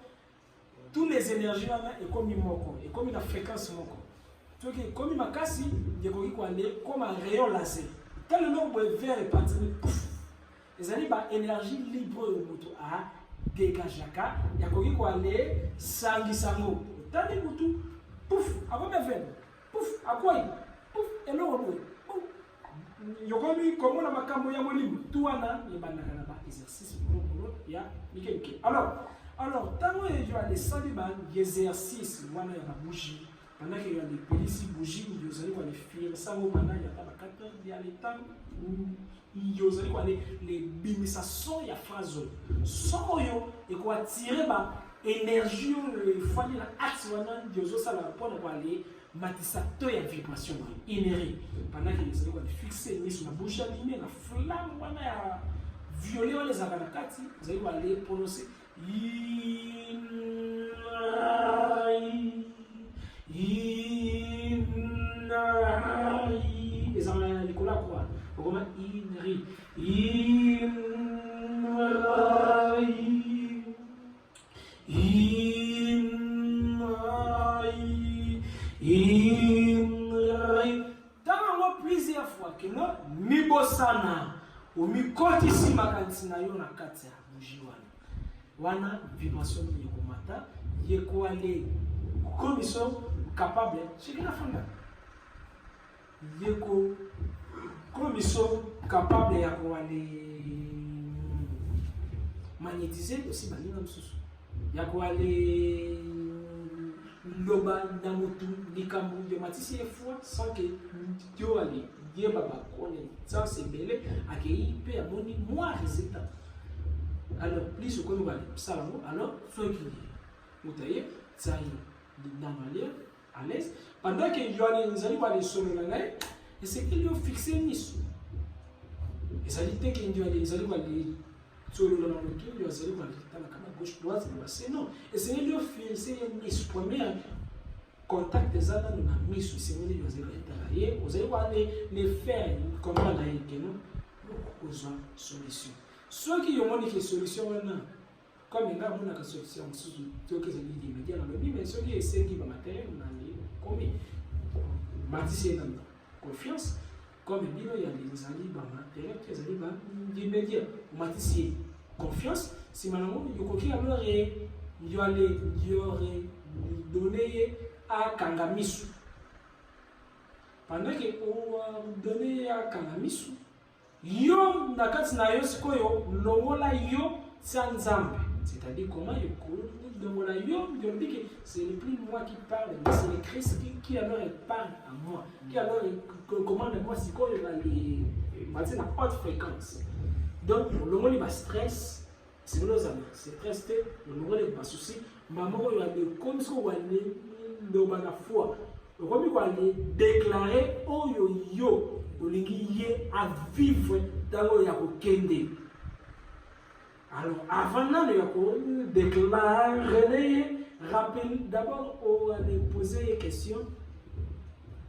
tous les énergies là et comme moko et comme la fréquence moko Tu vois, comme il m'a cassé, il y a comme un rayon laser. Quand le nombre vert est parti, pouf, les années par énergie libre au moto à dégager la il y a quoi aller sangi sango. Tant de moto, pouf, avant mes veines, pouf, à quoi pouf, et l'eau, pouf. Il y a comme on a ma caméra libre, tout en a, il y a un exercice il y a alors, tant que je vais aller sans exercice, il y a la bougie. Pendant qu'il y a des policiers bougies, il y a les filles, ça va pendant il y a 4 heures, il y a les temps, il y a les bimisations, il y a phrase. Sans et quoi tirer l'énergie, il faut aller à l'axe, il y a ça pour aller matisateur et vibration inhérée. Pendant qu'il y a fixé sur la bouche allumée, la flamme, il y a violer les avanakati, vous allez aller prononcer. Les Anglais, Nicolas quoi? Comment inri? Dans plusieurs fois que nous mibosana ou mikoti makanti na yo na kati ya bougie wana vibration yekomata yekoale commission capable c'est la fanda yeko commission capable ya koale magnétiser aussi banina msusu ya koale loba na mutu likambu de matisi fois sans que Dieu ali Dieu baba kone ça c'est belé akei pe amoni moi résultat. Alors plus qu'on va ça alors soit qui mutaye ça y dans malheur à l'aise pendant que Joanne nous allons aller sur le langai et c'est qu'il lui fixé nice et ça dit que Dieu allait nous allons aller sur le langai Dieu allait aller dans la caméra gauche droite c'est non et c'est lui fixé nice premier contact des gens dans la mise c'est lui nous allons travailler vous allez voir les faire comment là et que nous besoin solution. Ceux qui ont des solutions maintenant, comme il y a une solution, ceux qui sont immédiats dans le but, mais ceux qui essaient de matériel, comme il confiance, comme il y a des alliés matériels, des alliés immédiats, maticier confiance, si maintenant il y a alors il y aurait donné à Kangamisu. Pendant que on donné à Kangamisu, yo nakati na yo sikoyo longola yo sanzambe c'est-à-dire comment yo longola yo dit que c'est le plus moi qui parle mais c'est le Christ qui alors parle à moi qui alors commande moi sikoyo dans les matin à haute fréquence donc longola ba stress c'est nos amis c'est stress longola ba souci maman yo a de comme ce qu'on le bana foi comme quoi les déclarer yo à vivre dans le kende. Alors, avant de déclarer, rappelle d'abord, on va poser une question.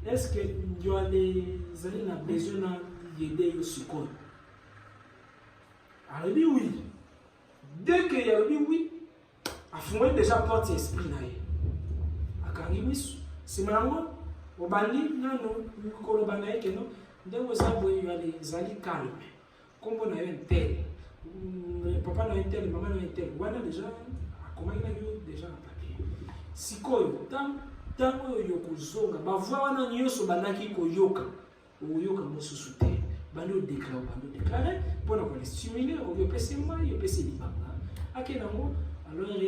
Est-ce que vous avez besoin d'aider au secours? Alors, oui. Dès qu'il y a oui, à fond déjà porte esprit. C'est maintenant, au bali, non, donc, vous avez des calmes. Comme on a un tel, papa n'a un tel, maman n'a un tel. Voilà déjà, comment il a eu déjà un papier. Si quoi, tant que yokozonga, bah voilà, nous sommes banaki koyoka, ou yoka mosu soute. Bando déclarer, pour nous stimuler, on veut passer moi, il passer les banga. Akenango, alors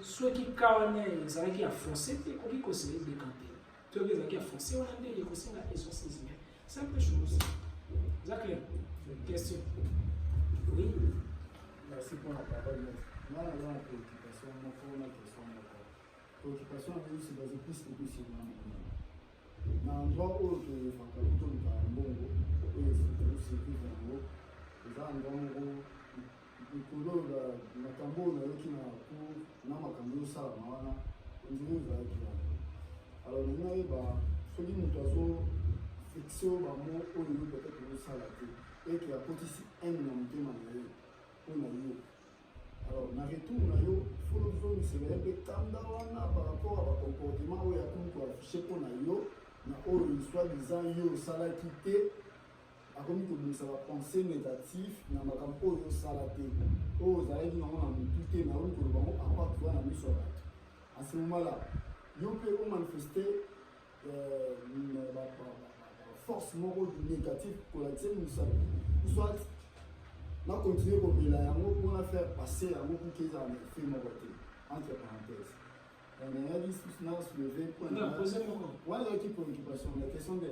ceux qui kawana, ils qui a foncé, ils ont conseillé de décanter. Ceux qui a foncé, on a dit, ils ont conseillé la exorcisme. Simple chose. Zachary, question. Oui. Merci pour la parole. Moi, j'ai une préoccupation, une question. Préoccupation, c'est basé plus que sur dans l'endroit où tu es en train de faire un bon goût, et c'est plus un goût. Les gens ont le couleur de la tambour, qui n'a pas comme ça, on dirait que alors, maintenant, celui qui nous fiction bamo oyo peut-être que ça la et qui a potisi un nombre de pour nous alors na retour na yo faut se lever tanda wana par rapport à comportement où il y a comme quoi affiché pour na yo na oyo soi-disant yo osalaki te akomi kobimisa bapense négatif na makambo oyo osala te oyo ozalaki nango na motu te na oyo koloba ngo apatwa na miso ya bato à ce moment là yo mpe omanifeste force moko négative kolakisa mosala soit na continue kobela yango mpona faire passer yango puke ezala na effet moko te entre parenthèse nayaki na soulever point ezalaki préoccupation la question de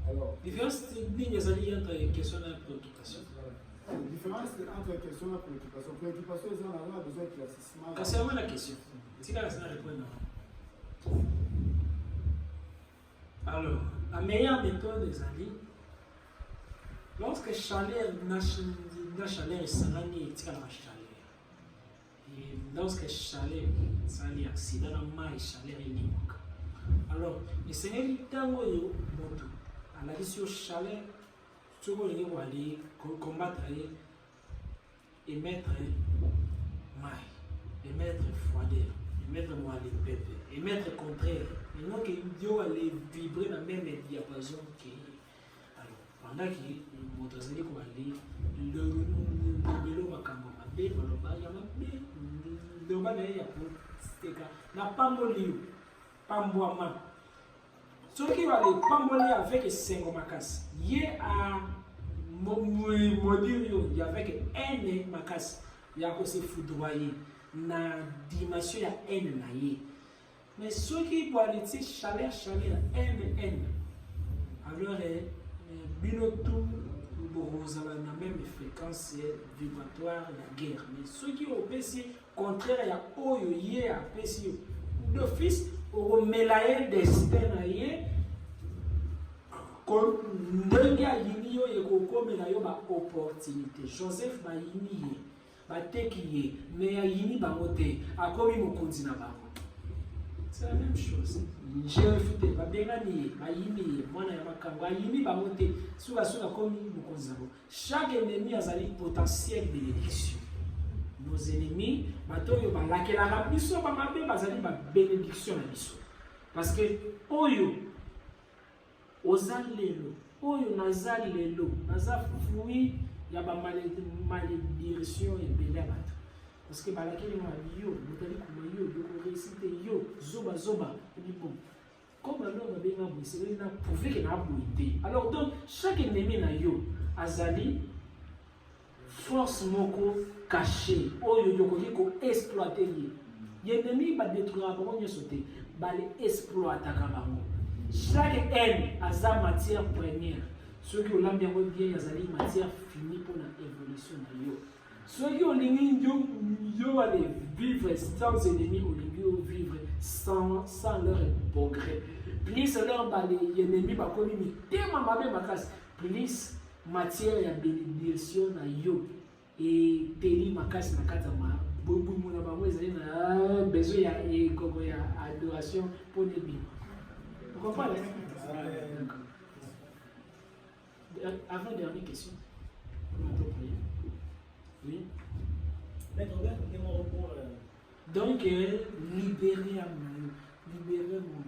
alors différence nini ezali entre question na préoccupation différence entre question na préoccupation eza na besoin de éclaircissement kasi yango na question tikala sina répondre na alors la meilleure méthode ezali lorsque chaleur na chaleur esangani etikalaka chaleur et lorsque chaleur esali accident na mai chaleur elimwaka alors esengeli ntango oyo moto alakisi yo chaleur soki olingi koali combattre ye émettre mai émettre froideur émettre moali pepe émettre contraire maintenant que yo ale vibrer na même diapason que pendant que moto azali koali lobelo makambo mabe maloba ya mabe loba na ye ya koteka na pamboli yo pambwama soki wale pamboli avec esengo makasi ye a modire yo avec haine makasi ya kose foudroyer na dimension ya haine na ye mais soki boali ti chaleur haine alors bino tout bokozala na même fréquence vibratoire ya guerre mais soki opesi contraire ya oyo ye apesi yo d'office okomela ye destin na ye ndenge ayini yo ekokomela yo baopportunité joseph bayini ye bateki ye mais ayini bango te akomi mokonzi na bango. C'est la même chose. Jéréfute, babengani ye, bayini ye, mwana ya makambo, ayini bango te, suka komi mokonzi na bango. Chaque ennemi azali potentiel bénédiction. Nos ennemis, batoyo balakelaka biso bamabe bazali ba bénédiction na biso. Parce que oyo ozalelo, oyo nazalelo, naza fruit ya ba malédiction ebele bato. Parce que balakeli ma yo, motali kuma yo, yo réussite yo, zoba, et bon. Comme alors on a bien c'est na prouvé que na boité. Alors donc chaque ennemi na yo azali force moko cachée. Oyo yoko ko exploiter ye. L'ennemi va détruire bango nyoso te, ba le exploiter ka bango. Chaque haine aza matière première. Ceux qui ont l'ambiance bien azali matière finie pour la évolution na yo. Ceux qui ont l'ennemi yo aller vivre sans ennemis, au lieu vivre sans leur progrès. Plus leur ennemi va communiquer tellement mabe makas, plus matière ya bénédiction na yo et teli makas na katama. Bobu mona bango ezali na besoin ya koko ya adoration pour les bien. Vous comprenez? Avant dernière question. Oui. Donc, libérer mon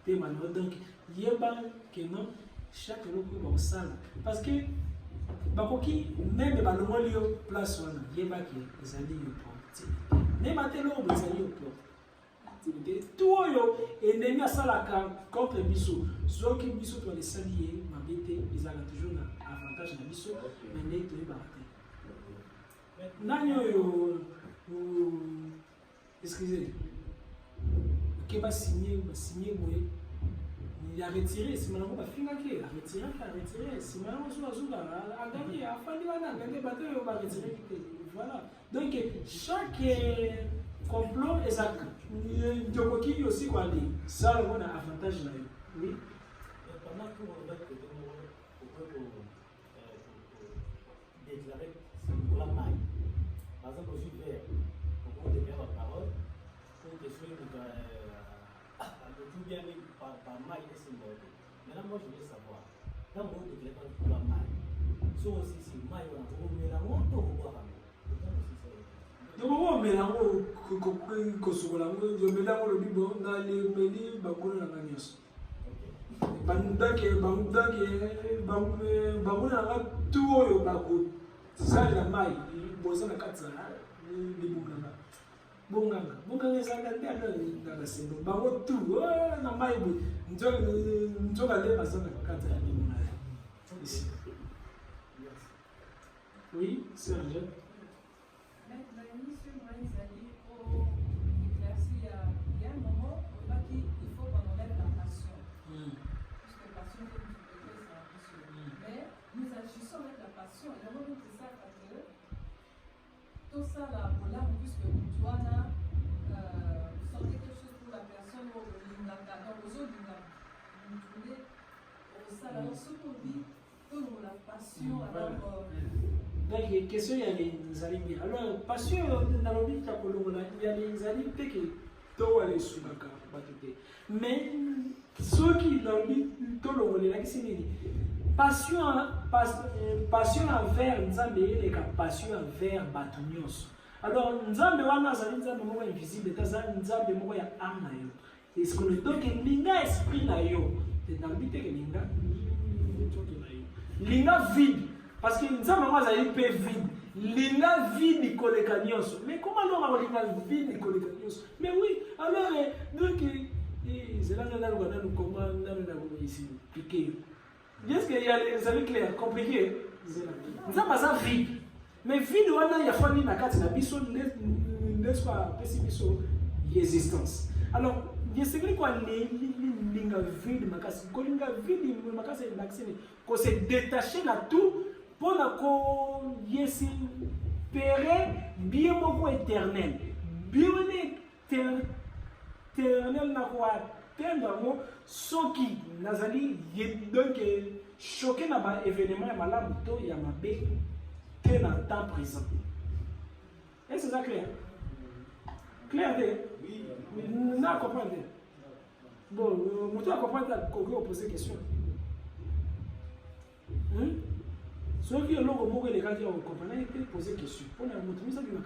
thème. Donc, il y a que non, chaque loco va au salle. Parce que, même si on a place, il y a que les alliés au même à tel homme, les alliés au tout ennemi à salaka contre biso ceux qui biso pour les alliés m'habiter ils ont toujours un avantage na biso mais n'est pas baraté nani yo excusez qui va signer moi il a retiré si maintenant va finir qui a retiré si maintenant on a gagné a fallu gagner bateau va retirer voilà donc chaque complot exact Djokoki aussi quoi dit ça on a avantage là oui pendant que on va déclarer la maille par exemple aussi vert on déclare la parole pour que soit tout bien par maille et symbole maintenant moi je veux savoir quand on déclare la maille so aussi si maille on met la montre ou quoi donc on met là ko sokola ngo yo mela ngo lobi bon na le meli bakolo na nganyos bandake bamona tu oyo bakosalela mai boza na kati ya libunganga bonganga ezalaka nde alongaka sembo bango tu na mai boye nzoka nde baza na kati ya libunganga ici. Oui, c'est un jeune. Nous agissons avec la passion. Et d'abord, c'est ça parce que tout ça là, là, puisque tu dois sortir quelque chose pour la personne ou donc aux autres, vous trouvez ça là, ce qu'on dit, pour la passion. Alors, donc, question il y a les aliments. Alors, passion dans le but il y a les aliments qui sont allés sous la carte. Mais ceux qui dans le but, tout le monde est là, c'est passion envers Nzambe et passion envers Batunios. Alors, Nzambe wana azali Nzambe moko invisible, tazali Nzambe moko ya âme na yo. Et ce qu'on donc linga esprit na yo, c'est dans le but que linga vide, parce que Nzambe moko azali pe vide. Linga vide koleka nyonso. Mais comment on va linga vide koleka nyonso? Mais oui, alors donc c'est là que nous comment on ici piquer. Est-ce qu'il y a les amis clairs, compliqués? Nous avons ça vide. Mais vide, il y a fallu la carte, n'est-ce pas, pessimisme, existence. Alors, il y a ce que quoi, les linga vide, quand linga vide, qu'on s'est détaché de tout pour qu'on y espérer bien beaucoup éternel. Bien éternel, n'a quoi. Ceux qui nazali donc choqué na ba événement ya malamu to ya mabe te na temps présent. Est-ce que c'est clair? Clair de? Oui. Na comprendre. Bon, mutu a comprendre qu'on poser question. Ceux qui ont moko les gars qui ont compris, ils peuvent poser question. Pour la mutu ça qui na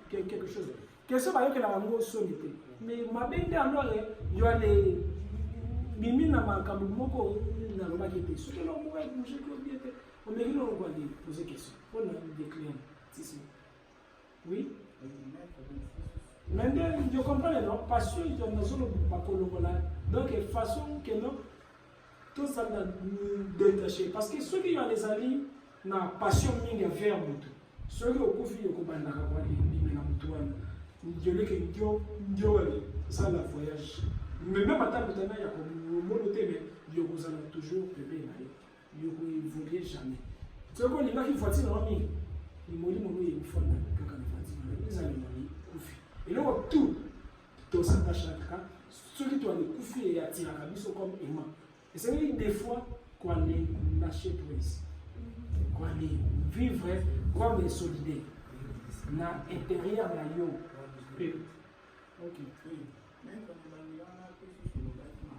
quelque chose. Question ba yo que la bango sonité. Mais ma bende alors yo les mimi na makambo moko na lobaki te. Ce que l'on pourrait bouger que bien te. On me dit on va poser question. Pour les clients. Si. Oui. Maintenant, je comprends non parce que nous sommes pas colombala. Donc façon que non tout ça na détaché parce que ceux qui ont les amis na passion mingi vers mutu. Ceux qui ont confié au banda kwa ni na mutu wana. Ça la voyage. Mais même à ta il y a comme monoté, mais il y a toujours bébé. Il ne voulait jamais. Ce qu'on dit là qu'il faut dire, il m'a dit il faut les amis. Et là, tout, dans cette chakra, ceux qui doivent les couper et attirer à la comme aimant. Et c'est des fois qu'on les lâche prise, qu'on les vivre comme des solidaires. Dans l'intérieur de la yo. Ok. Oui. Mais comme on a fait sur le bâtiment,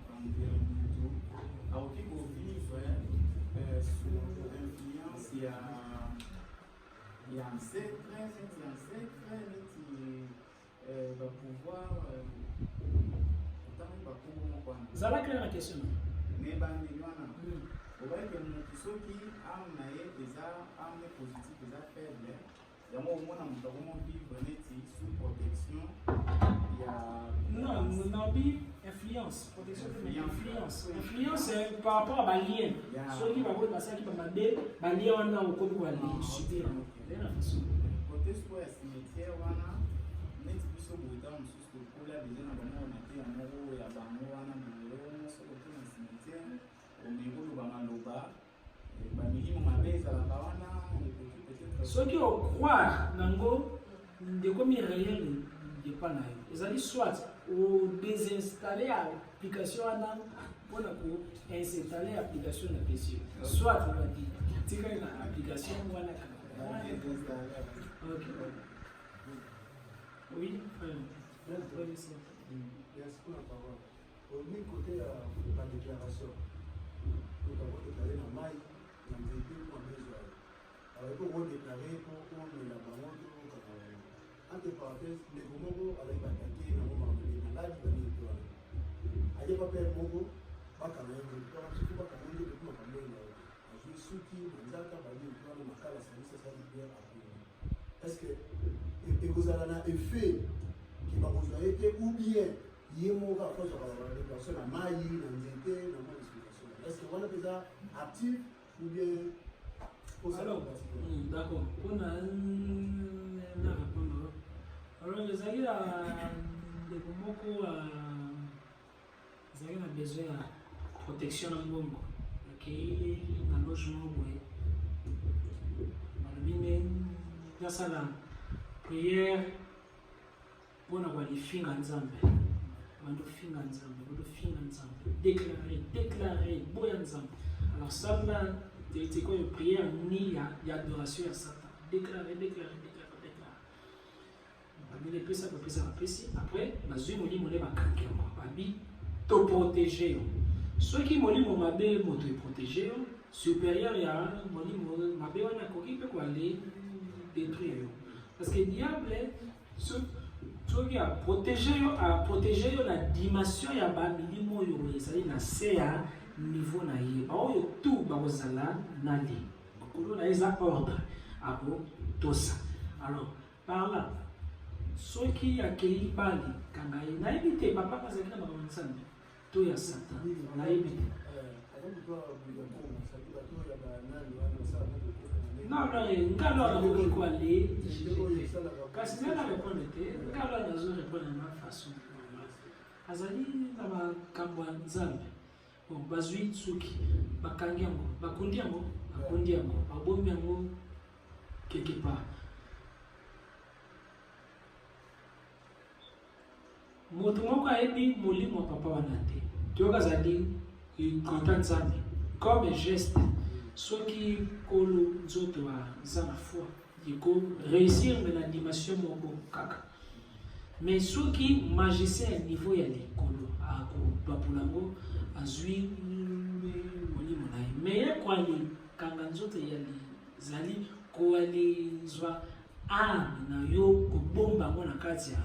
alors qu'il faut vivre sous l'influence, il y a un secret, va pouvoir. Ça va clair la question. Mais vous voyez que ceux qui ont des armes positives, des armes faibles. Il y a un moment où nous avons vivre sous protection. Il y a. Non, nous avons influence. Protection de l'influence. Influence, c'est par rapport à Balien. Ceux qui vont passer qui vont demander, Balien, on a au côté de subir. Côté soit cimetière, on a. Net plus au bout d'un sous le coup là, déjà, on a été en haut, il y a un mot, on a un sur le côté d'un cimetière, au niveau de Bamaloba. Ceux qui croient Nango, de comme il réel, de pas naïf. Ils allaient soit ou désinstaller l'application pour installer l'application de PC. Soit on va dire, tu as une application ou ok. Oui. Merci pour la parole. Au côté de la déclaration, nous avons déclaré dans Maï. Alors, pour vous déclarer pour la banque, entre parenthèses, les Gomogo avec Bataki, la Ligue de l'Étoile. Aïe, papa, Mogo, bakanga yango soki bakanga yango depuis makambo oyo azwi soki banzaka babi mpona makala service asali bien apuni est-ce que ekozala na effet ke bakozwa ye te ou bien ye moko akozwaka badeplaso na mai na nzete na mwa explication est-ce que wana mpenza actif ou bien Alors, d'accord. Pour répondre, alors les amis des beaucoup ils ont besoin de protection en bongo. Ok, dans le logement, oui. Dans ça là, prière pour avoir les filles en Zambie. Déclarer, boy en Zambie. Alors ça là. C'est quoi une prière ni adoration à Satan. Déclarer. Après, bazui moli mole bakangi mo babi to protéger. Ceux qui moli mo mabe mo to protéger, supérieur ya moli mo mabe wana ko ki peut quoi aller détruire. Parce que diable ceux qui a protégé la dimension ya ba milimo yo ezali na CA niveau na ye baoyo tout bakozala na li bakolo na eza ordre abo tosa. Alors par là soki akei bali kanga ye nayebi te papa bazalaki na makambo nzambe to ya Satan nayebi te ngalo akoki koale kasi ngai na répondre te ngalo nazo répondre na façon azali na makambo ya nzambe. Bon, bazui tsuki, bakangi yango, bakundi yango, babomi yango quelque part. Moto moko ayebi molimo papa wana te. Toyoka zali content nzambe comme geste soki kolo nzoto wa za na foi yiko réussir na dimension moko kaka. Mais soki magicien niveau ya likolo ako bapulango azui molimo na ye mais kwa li kanga nzoto ya li zali ko ali zwa na yo kobomba ngo na kati ya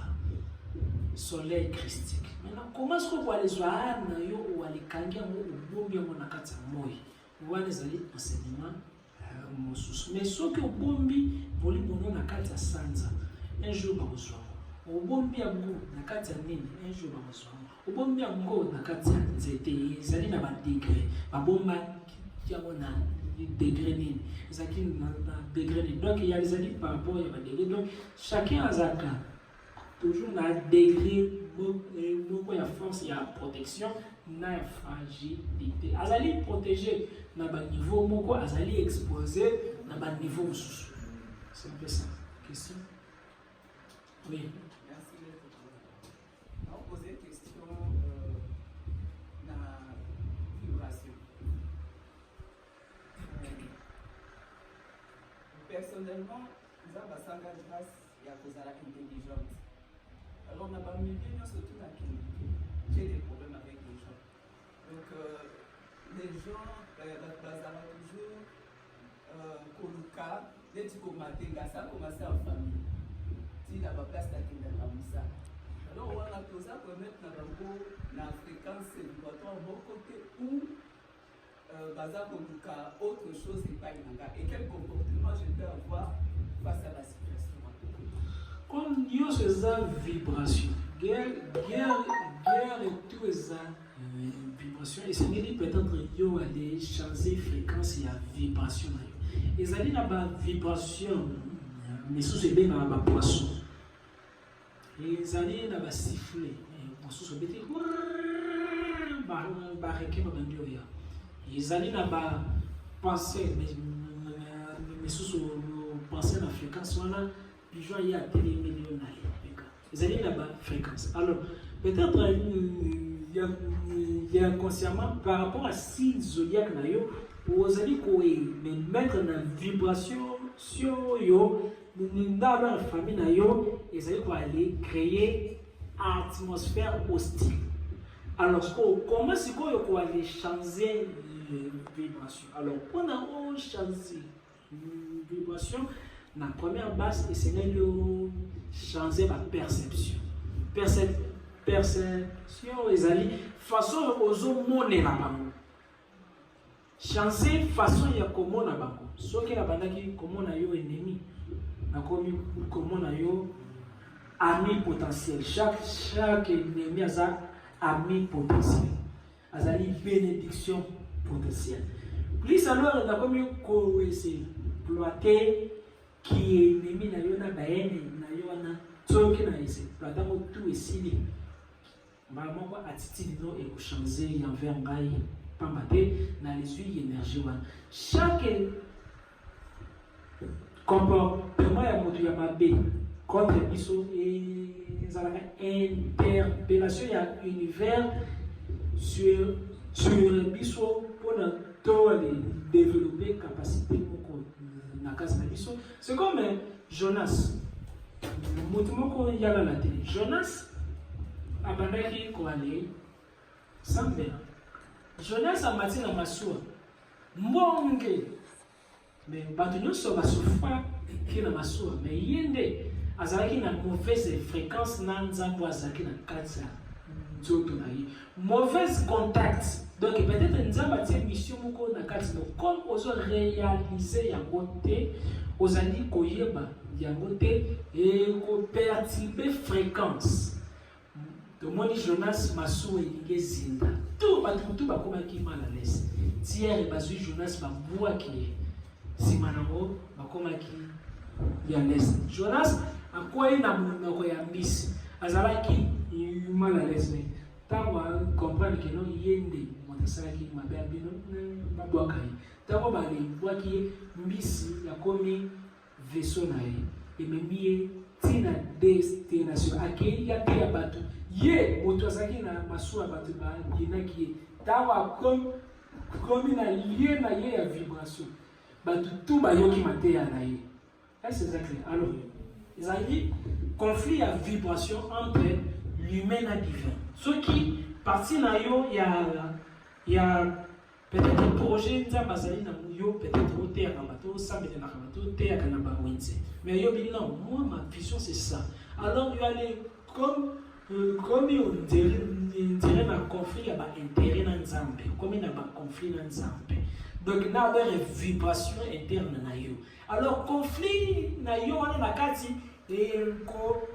soleil christique. Maintenant comment est-ce qu'on voit les oies na yo ou ali kangia ngo obombi ngo na kati ya moi wana zali enseignement mosusu mais soki obombi molimo no na kati ya sanza un jour bakozwa obombi yango na kati ya nini un jour bakozwa obombi yango na kati ya nzete ezali na badegré babomba yango na degré nini ezalaki na degré nini donc ya ezali par rapport ya badegré donc chacun azaka toujours na degré moko ya force ya protection na ya fragilité azali protégé na baniveau moko azali exposé na baniveau mosusu. C'est un peu ça. Question? Oui. Merci. On va poser une question dans la vibration. Personnellement, nous avons la grâce et à cause de l'intelligence. Alors, on a pas mis bien surtout dans j'ai des problèmes avec les gens. Donc, les gens, bazala toujours, Koluka, les petits comatenga, ça a commencé en famille. Si la place la Kinda. Alors, on a tout ça pour mettre dans la fréquence vibratoire bon côté où Baza Koluka, autre chose n'est pas inanga. Et quel comportement je peux avoir face à la situation? Comme Dieu se sa vibration, guerre et tout ça vibration. Et c'est dit peut-être Dieu allait changer fréquence et vibration. Et ça dit là-bas vibration, mais sous c'est bien dans la poisson. Et ça dit là-bas siffler, poisson se bêter, barrequer dans le ya. Et ça dit là-bas penser, mais sous penser dans la fréquence voilà. Les gens y a télé millionnaire. Ils allaient là-bas fréquence. Alors, peut-être il y a inconsciemment par rapport à si zodiac nayo, vous allez mettre une vibration sur yo, dans la famille nayo, ils allaient aller créer une atmosphère hostile. Alors, comment c'est qu'on va aller changer vibration? Alors, on a changé vibration. La première base, c'est de changer ma perception. Perception, ils allaient façon ozomonela bango, changer façon ya komona bango. Soki na bandaki komona yo ennemi, nakomi komona yo ami potentiel. Chaque ennemi a sa ami potentiel, azali bénédiction potentielle. Plus alors nakomi ko exploiter qui ennemi na yo na baene na yo na soki na exploiter mo tout esili. Maman quoi attitude no et changer envers ngai pamba te na lesui énergie wana. Chaque comportement ya moto ya mabe contre biso ezalaka interpellation ya univers sur biso pour développer capacité moko na kasi na biso. C'est comme Jonas, moto moko yala la télé. Jonas abandaki ko aller sambe. Jonas amati na masuwa mbonge, mais bato nyonso basouffra ki na masuwa, mais yende azalaki na mauvaise fréquence na nzambo, azalaki na kati ya nzoto na ye, mauvaise contact. Donc peut-être nzambo atie mission moko na kati, donc comme ozo réaliser yango te, ozali koyeba yango te et ko perturber fréquence. Tomoni Jonas masuwa elingi zinda tout bato bakomaki mal à l'aise. Thierry bazui Jonas babwaki sima nango bakomaki ya l'aise. Jonas akwai na monoko ya mbisi azalaki mal à l'aise, mais tango comprendre que non yende motasalaki mabe abino babwaka ye, tango balibwaki mbisi yakomi vaisseau na ye ememi ye tina destination akei ya te ya bato ye moto azalaki na masuwa bato bakinaki ye, tango akomi na lieu na ye ya vibration bato tout bayoki mateya na ye. Est-ce que c'est clair? Alors il y a conflit ya vibration entre l'humain et le divin. Ce qui partie na yo il y a peut-être projet nzambe azali na yo, peut-être oteya na bato osambela na bato oteya na bawenze, mais yo bi non, moi ma vision c'est ça. Alors il y a les comme on dirait un conflit à intérêt dans Nzambe, comme il y a un conflit dans Nzambe. Donc il y a une vibration interne na yo. Alors conflit na yo on na kati et ko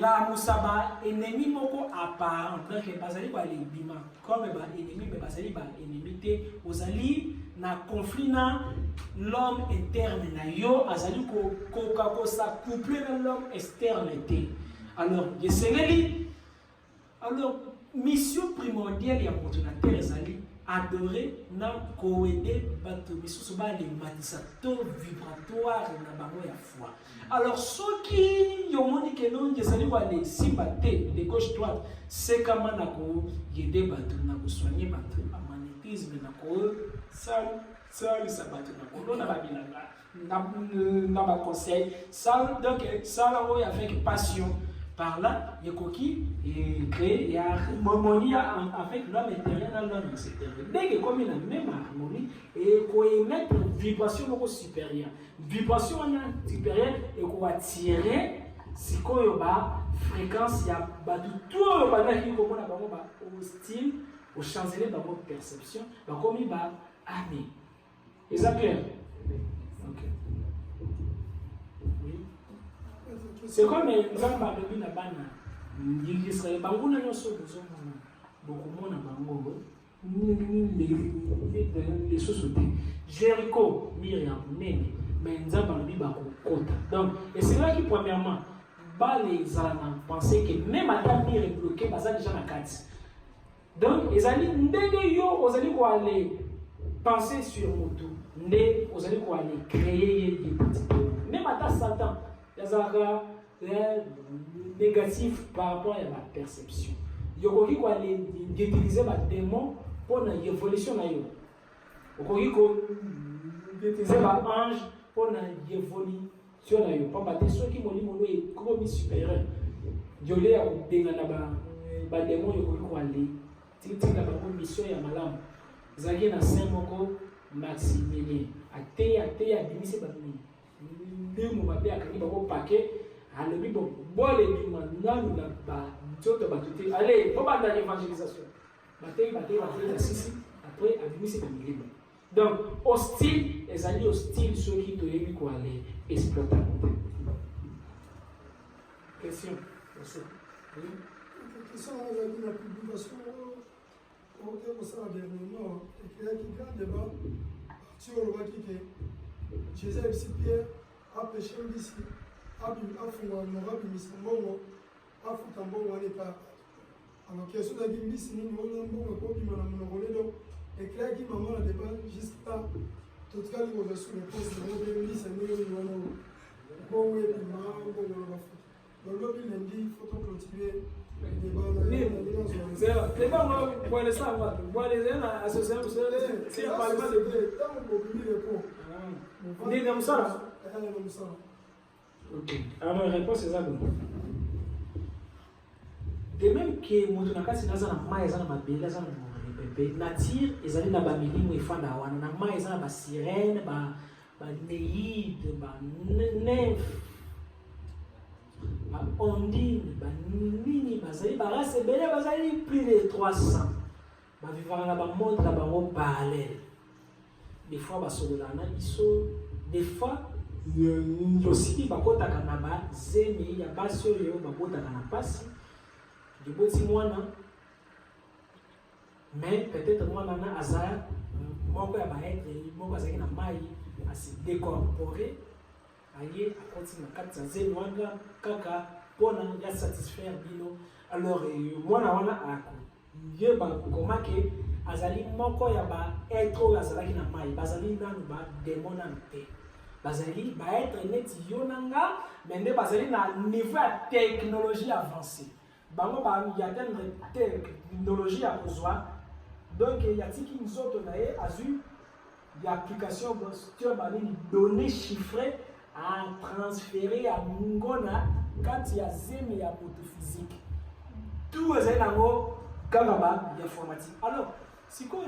la musaba ennemi moko apparent, donc bazali ba libima comme ba ennemi mais bazali ba ennemi te, ozali na conflit na l'homme interne na yo, azali ko sa couple na l'homme externe te. Alors alors mission primordiale ya moto na terre ezali adorer na koede bato misusu ba les manifestations vibratoires na bango ya foi. Alors ceux qui yomoni que non ezali kwa les sympathie de gauche droite, c'est comment na ko aider bato na ko soigner bato ba magnétisme na ko ça ça bato na ko na ba bilanga na ba conseil ça, donc ça là avec passion. Par là, il y a coquille et créer, il y a harmonie avec l'homme intérieur et l'homme extérieur. Dès que comme il a la même harmonie et qu'on émet une vibration beaucoup supérieure, vibration supérieure et qu'on va tirer, si qu'on y a fréquence, il y a tout le monde qui comme on a au style, au changer dans votre perception, comme il va amener. Est-ce que c'est clair? Ok. C'est comme Nzamba lobi na bana Israël banguna nyonso bozomona bokomona bango les sociétés Jéricho Myriam nene mais Nzamba lobi bakokota. Donc et c'est là qui premièrement les ana penser que même à mire est bloqué parce que déjà na kati. Donc ils allaient ndenge yo ozali ko aller penser sur moto ndé ozali ko aller créer des petits même à Satan yazaka négatif par rapport à la perception. Yokoki ko aller utiliser ma démon pour na évolution na yo. Yokoki ko utiliser ma ange pour na évolution na yo. Pas battre ceux qui m'ont dit mon nom est comme supérieur. Yolé a benga na ba démon yokoki ko aller titi na ba mission ya malamu. Zaki na saint moko Maximilien. Ate bimise ba ni. Ndemo mabe akani ba ko paquet. Alobi bon les bima nanu na ba nzoto ba tuti allez faut pas dans l'évangélisation après abimisi na milima. Donc hostile ezali hostile ceux qui toyebi ko aller exploiter. Question. Merci. Oui. Question ezali na publication ote kosala dernièrement ekelaki grand débat parti olobaki ke jésus ayebisi pierre apeshe mbisi afungwa nongo abimisa mbongo afuta mbongo wana epai alors ke sozalaki mbisi nini ona mbongo ekobima na monoko lelo ekelaki mama na débat jusqu'à totikali kozwa sur réponse nango mpe mbisi ndenge nini wana mbongo ebima mbongo na bafuta lolobi lendi foto clôturer c'est pas moi pour les savoir pour les associations c'est le parlement de Dieu ni ça. OK alors ma réponse est ça. De même que moto nakasi naza na mai ezana mabela ezana bebe nature ezali na ba milimo efanda wana na mai ezana ba sirène ba neide ba nymphe ondine, nini, race belle, plus de 300. Vivant là, monde là, parallèle. Des fois, ils sont, des fois, aussi, bakota kanaba, zemi, ya basio yo, bakota kanapasi. Du beau timwana, mais peut-être moi nana azar, mon père va être, mon père va maï, à se décorporer. Aïe, à continuer à 4 ans, kaka, pour ya satisfaire bino. Alors, moi, na wana ako. Dieu ba comment que azali moko ya ba être azalaki na mai, bazali nanu ba démon na te. Bazali ba être net yonanga, mais ne bazali na niveau de technologie avancée. Bango ba ya telle technologie à kozwa. Donc il y a tiki nzoto na ye azu y application tu as des données chiffrées à transférer à Mungona quand il y a zemi ya moto physique. Tout est dans Kagaba informatique. Alors, si comment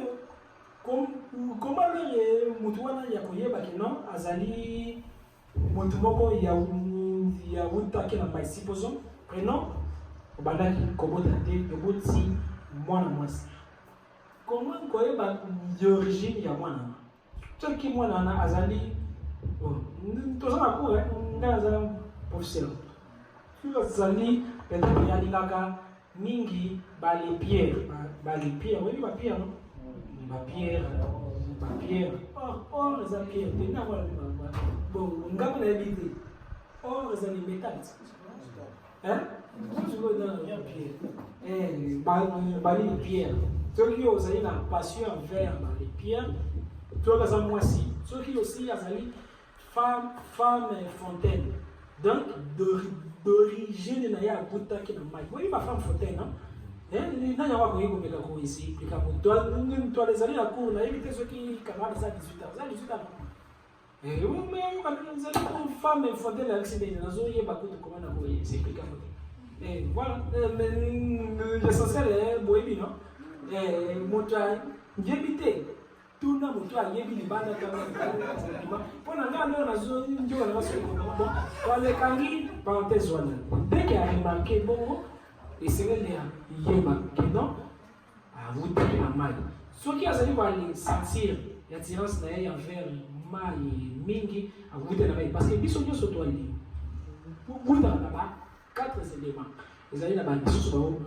le mutuana ya koyeba que non azali mutumoko ya utaki na mai supposons prénom obandaki kobota te yoboti mwana mwasi. Comment koyeba d'origine ya mwana? Toki mwana na azali tozana ko ngaza professeur. Tu azali peut-être ya lingaka mingi les pierres, oui ba pierre non ba pierre or les pierres de na wala bon ngapa na ebité or les métal hein je veux dans pierre les pierres ceux qui ont une passion envers les pierres toi ça moi aussi ceux qui aussi azali femme fontaine donc d'origine na ya buta ki na mai. Oui, ma femme fontaine, non? Nani wa ko yiko meka ko ici, plika ko toi les années la cour na éviter ceux qui camarades ça 18 ans. Ça 18 ans. Oui, mais on les années une femme fontaine avec ses na zo yeba ko comment na ko ici, plika ko. Voilà, mais l'essentiel est boyebi, non? Motra njebite tuna moto ayebi libanda kama pona ngalo na zo ndio na so bon wale kangi parenthèse wana dès qu'il a remarqué bon et c'est le yeba que non a vous dire la mal ce qui a sali va aller sentir l'attirance na yeye envers mai mingi a vous dire la mal parce que biso nyo so to ali pour na ba 4 éléments les ali na ba biso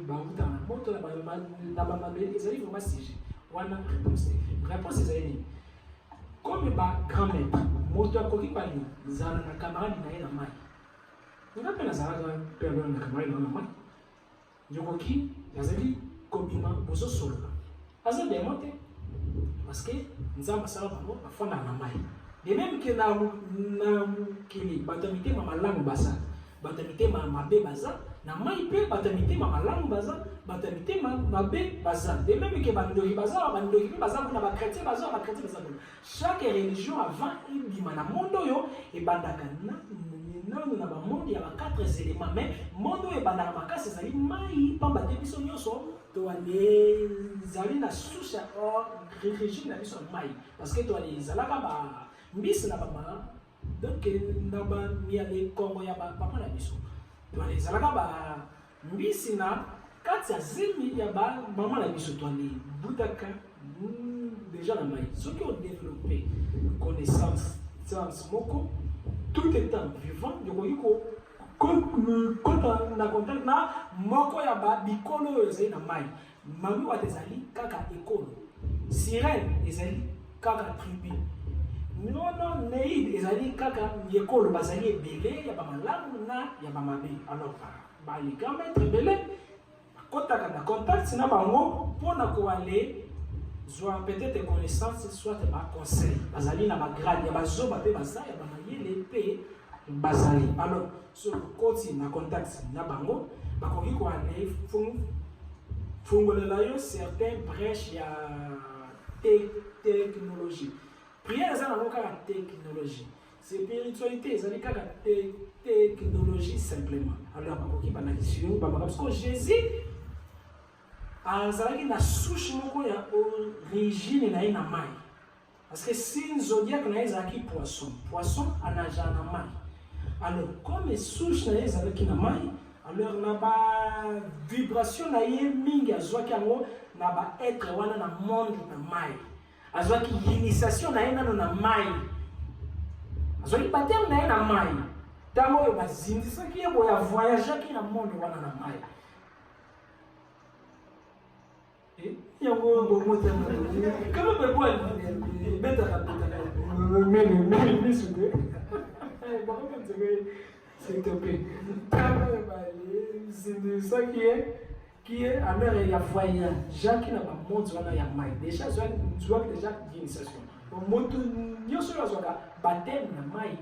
ba uta na moto na ba mabeli les ali vraiment sujet. Wana réponse ezali comme ba grand maître moto akoki bali zana na camarade na ye na mai nga pe na zala perdre na camarade na mai yokoki yazali kobima bozo solo aza démonté parce que nzamba sala bango afona na mai de même que na kili batamité mama langu basa batamité mama be baza na mai pe batamité mama langu baza batamité mabe baza de même que bandoki baza na ba chrétien baza chaque religion avant ibima na mondo yo e bandaka na ba monde ya ba 4 éléments mais mondo e bandaka makasi ezali mai pamba te biso nyonso to ale zali na source religion na biso mai parce que to ale zalaka ba mbisi na ba donc na ba mi ale kongo ya ba papa na biso to ale zalaka ba mbisi na kati ya zemi ya bamama na biso toalebutaka déjà na mai soki odéveloppe connaissance science moko tout étant vivant yokoki kota na contact na moko ya bikolo oyo ezali na mai mami wate ezali kaka ekolo sirène ezali kaka tribu nono neide ezali kaka ekolo bazali ebele ya bamalamu na ya bamabe alors baligamètre ebele bakotaka na contact na bango mpona koale zwa peut-être connaissance soit baconseil bazali na bagrade ya bazoba mpe baza ya bamayele mpe bazali alors sokoti na contact na bango bakoki koale fungolela yo certains brèches ya technologie prière eza nango kaka technologie spiritualité ezali kaka technologie simplement alors bakoki balakisi yo bamaka parce que Jésus azalaki na souche moko ya origine na ye na mai parce que signe zodiaque na ye ezalaki poisson anaja na mai alors comme souche na ye ezalaki na mai alors na bavibration na ye mingi azwaki yango na baetre wana na monde na mai azwaki initiation na ye nano na mai azwaki bateme na ye na mai ntango oyo bazindisaki ye boye avoyageaki na monde wana na mai yango bomotema kama bebwali betaka misu te bakokanzeke s'interpe kama bazindisaki ye qui est à l'heure ya voyage qui n'a pas montre wana ya mai déjà zwaki déjà d'initiation moto nyonso oyo azwaka bateme na mai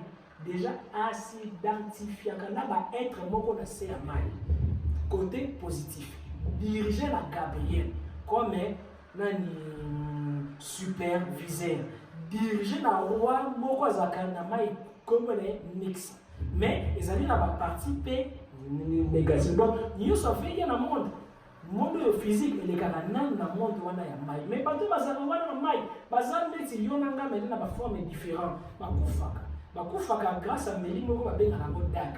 déjà asidentifiaka na baêtre moko na se ya mai côté positif diriger la Gabriel comme nani superviseur diriger na roi moko azalaka na mai comme les mix mais ezali na baparti mpe négative donc nyonso afe ye na monde physique elekaka nani na monde wana ya mai mais bato bazalaka wana na mai baza neti yo na nga mele na baforme différent bakufaka grâce à meli moko babengaka yango dag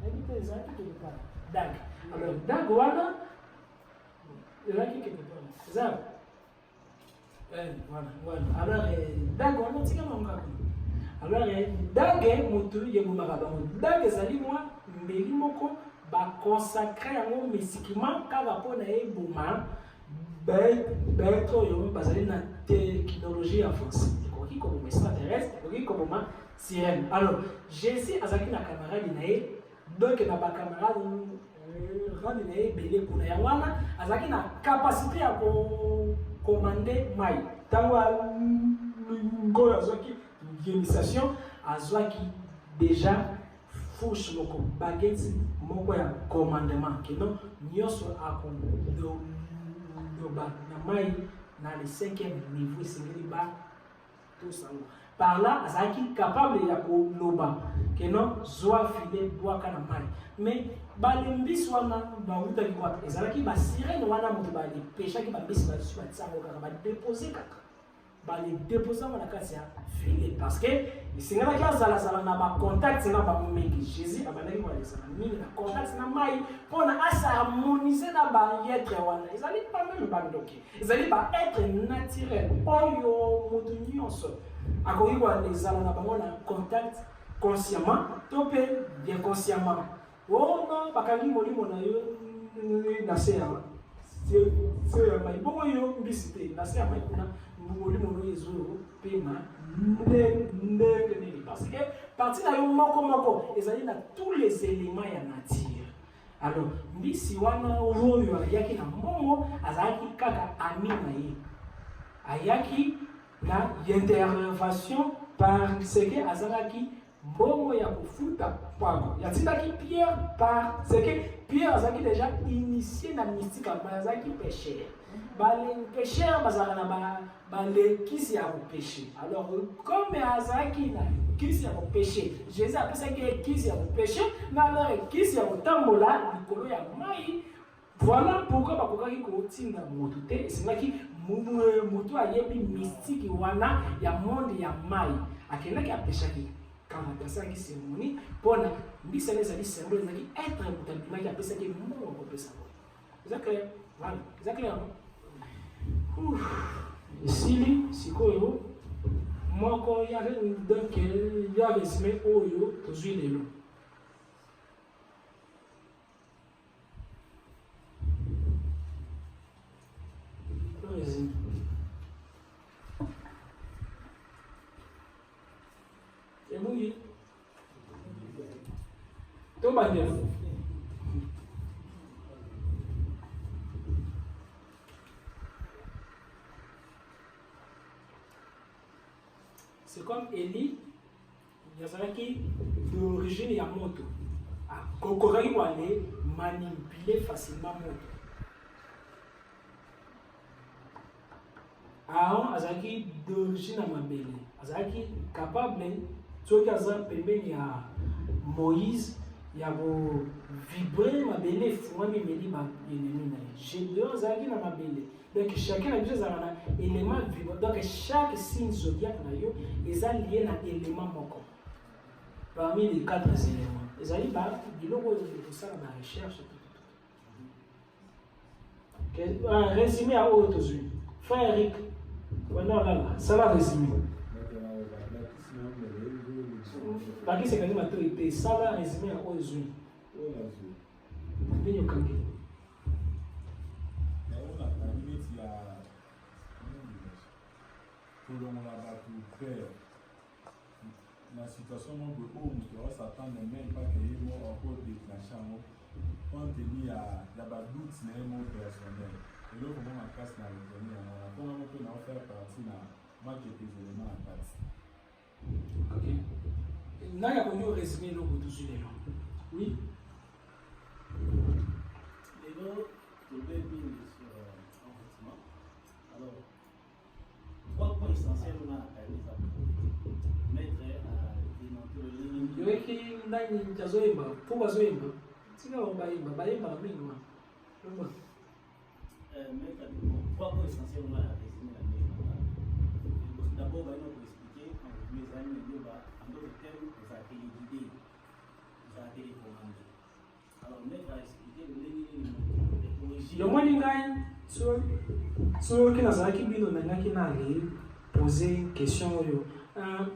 nayebi te ezalaki keleka dag alors dag wana ezalaki keleka eza voilà alors dag wana tika mangaka alors dag motu yebomaka bango dag ezali mwa mbeli moko baconsacre yango mystiquement kaka mpona eboma baêtre oyo bazali na technologie avancée ekoki koboma extraterrestre ekoki koboma sirène alors Jésus azalaki na camarade na ye donc na bacamarade randi na ye ebele kuna yango wana azalaki na capacité ya kocommande mai ntango ngoyo azwaki initiation azwaki déjà fouche moko baguette moko ya commandement kino nyonso akoloba na mai na le 5e niveau esengeli tosango par là azalaki capable ya koloba kino zwa file bwaka na mai mais balembisi wana bautaki wapi ezalaki basirene wana moto balipeshaki bambisi basusu batisango kaka badepose kaka balidepose yango na kati ya file parce que esengelaki azalazala na bacontact na bamingi Jésus abandaki koalesana mingi na contact na mai mpona asaharmonize na baetre wana ezali pa meme bandoki ezali baetre naturel oyo moto nyonso akoki koalezala na bango na contact consciemment to mpe bien consciemment ono bakangi molimo na yo na se ya mai bongo yo mbisi te na se ya mai kuna molimo no ezolo mpe na ndenge nini parce que parti na yo moko ezali na tous les éléments ya nature alors mbisi wana oyo ayaki na mbongo azalaki kaka ami na ye ayaki na intervention parce que azalaki mbongo ya kofuta pako yatindaki Pierre parce que Pierre azalaki déjà initié na mystique azalaki pécheur pécheur bazalaka na balekisi ya kopéché alors comme azalaki na kisi ya kopéché Jésus apesaki ekisi ya kopéché na alors ekisi ya kotambola likolo ya mai voilà pourquoi bakokaki kotinda motu te esengaki motu ayebi mystique wana ya monde ya mai akendaki apeshaki kama apesaki cérémonie mpona mbisa ezali symbole ezalaki être moto abimaki apesaki mbongo kopesa C'est clair? Voilà, c'est clair. Ici, c'est quoi? Moi, quand il y a donc il y a résumé Oyo, toujours les lots. Résumé. Et mouillé. Tout va bien. C'est comme Eli, il y a qui d'origine ya moto. Ah, Kokoraki va aller manipuler facilement moto. Aaron azaki d'origine mabele. Azaki capable soki aza pembeni ya Moïse ya ko vibrer mabele fumami meli ba ennemi na ye. Gédéon azaki na mabele. Donc chacun a besoin d'un élément vibrant. Donc chaque signe zodiaque na yo est lié à un élément moko. Parmi les 4 éléments. Les alliés bah biloko de ça la recherche. Un résumé à haute yeux. Frère Eric. Voilà là, ça va résumer. Baki c'est quand même autorité, ça va résumer à haute yeux. Bien yokangi. La situation où on doit s'attendre même pas qu'il y ait encore déclenché compte tenu à la doute personnel. Et là, comment on casse la retenue, on peut faire partie de match des éléments en place. Ok. Là, il y a connu au résumé le bout dessus les gens. Oui. Les gens, je vais bien sur l'enregistrement. Alors, 3 points essentiels on a à mettre à démonter le ligne. Il y a qui n'aille pas zoéma, pour zoéma. Si on va y mettre à 3 points essentiels on a à résumer la maison. D'abord, on va expliquer en mes amis, en d'autres termes, vous avez guidé, vous avez télécommandé. Alors, mettre à expliquer le ligne. Le moins gagne sur qui n'a qui bino n'a qui n'a poser une question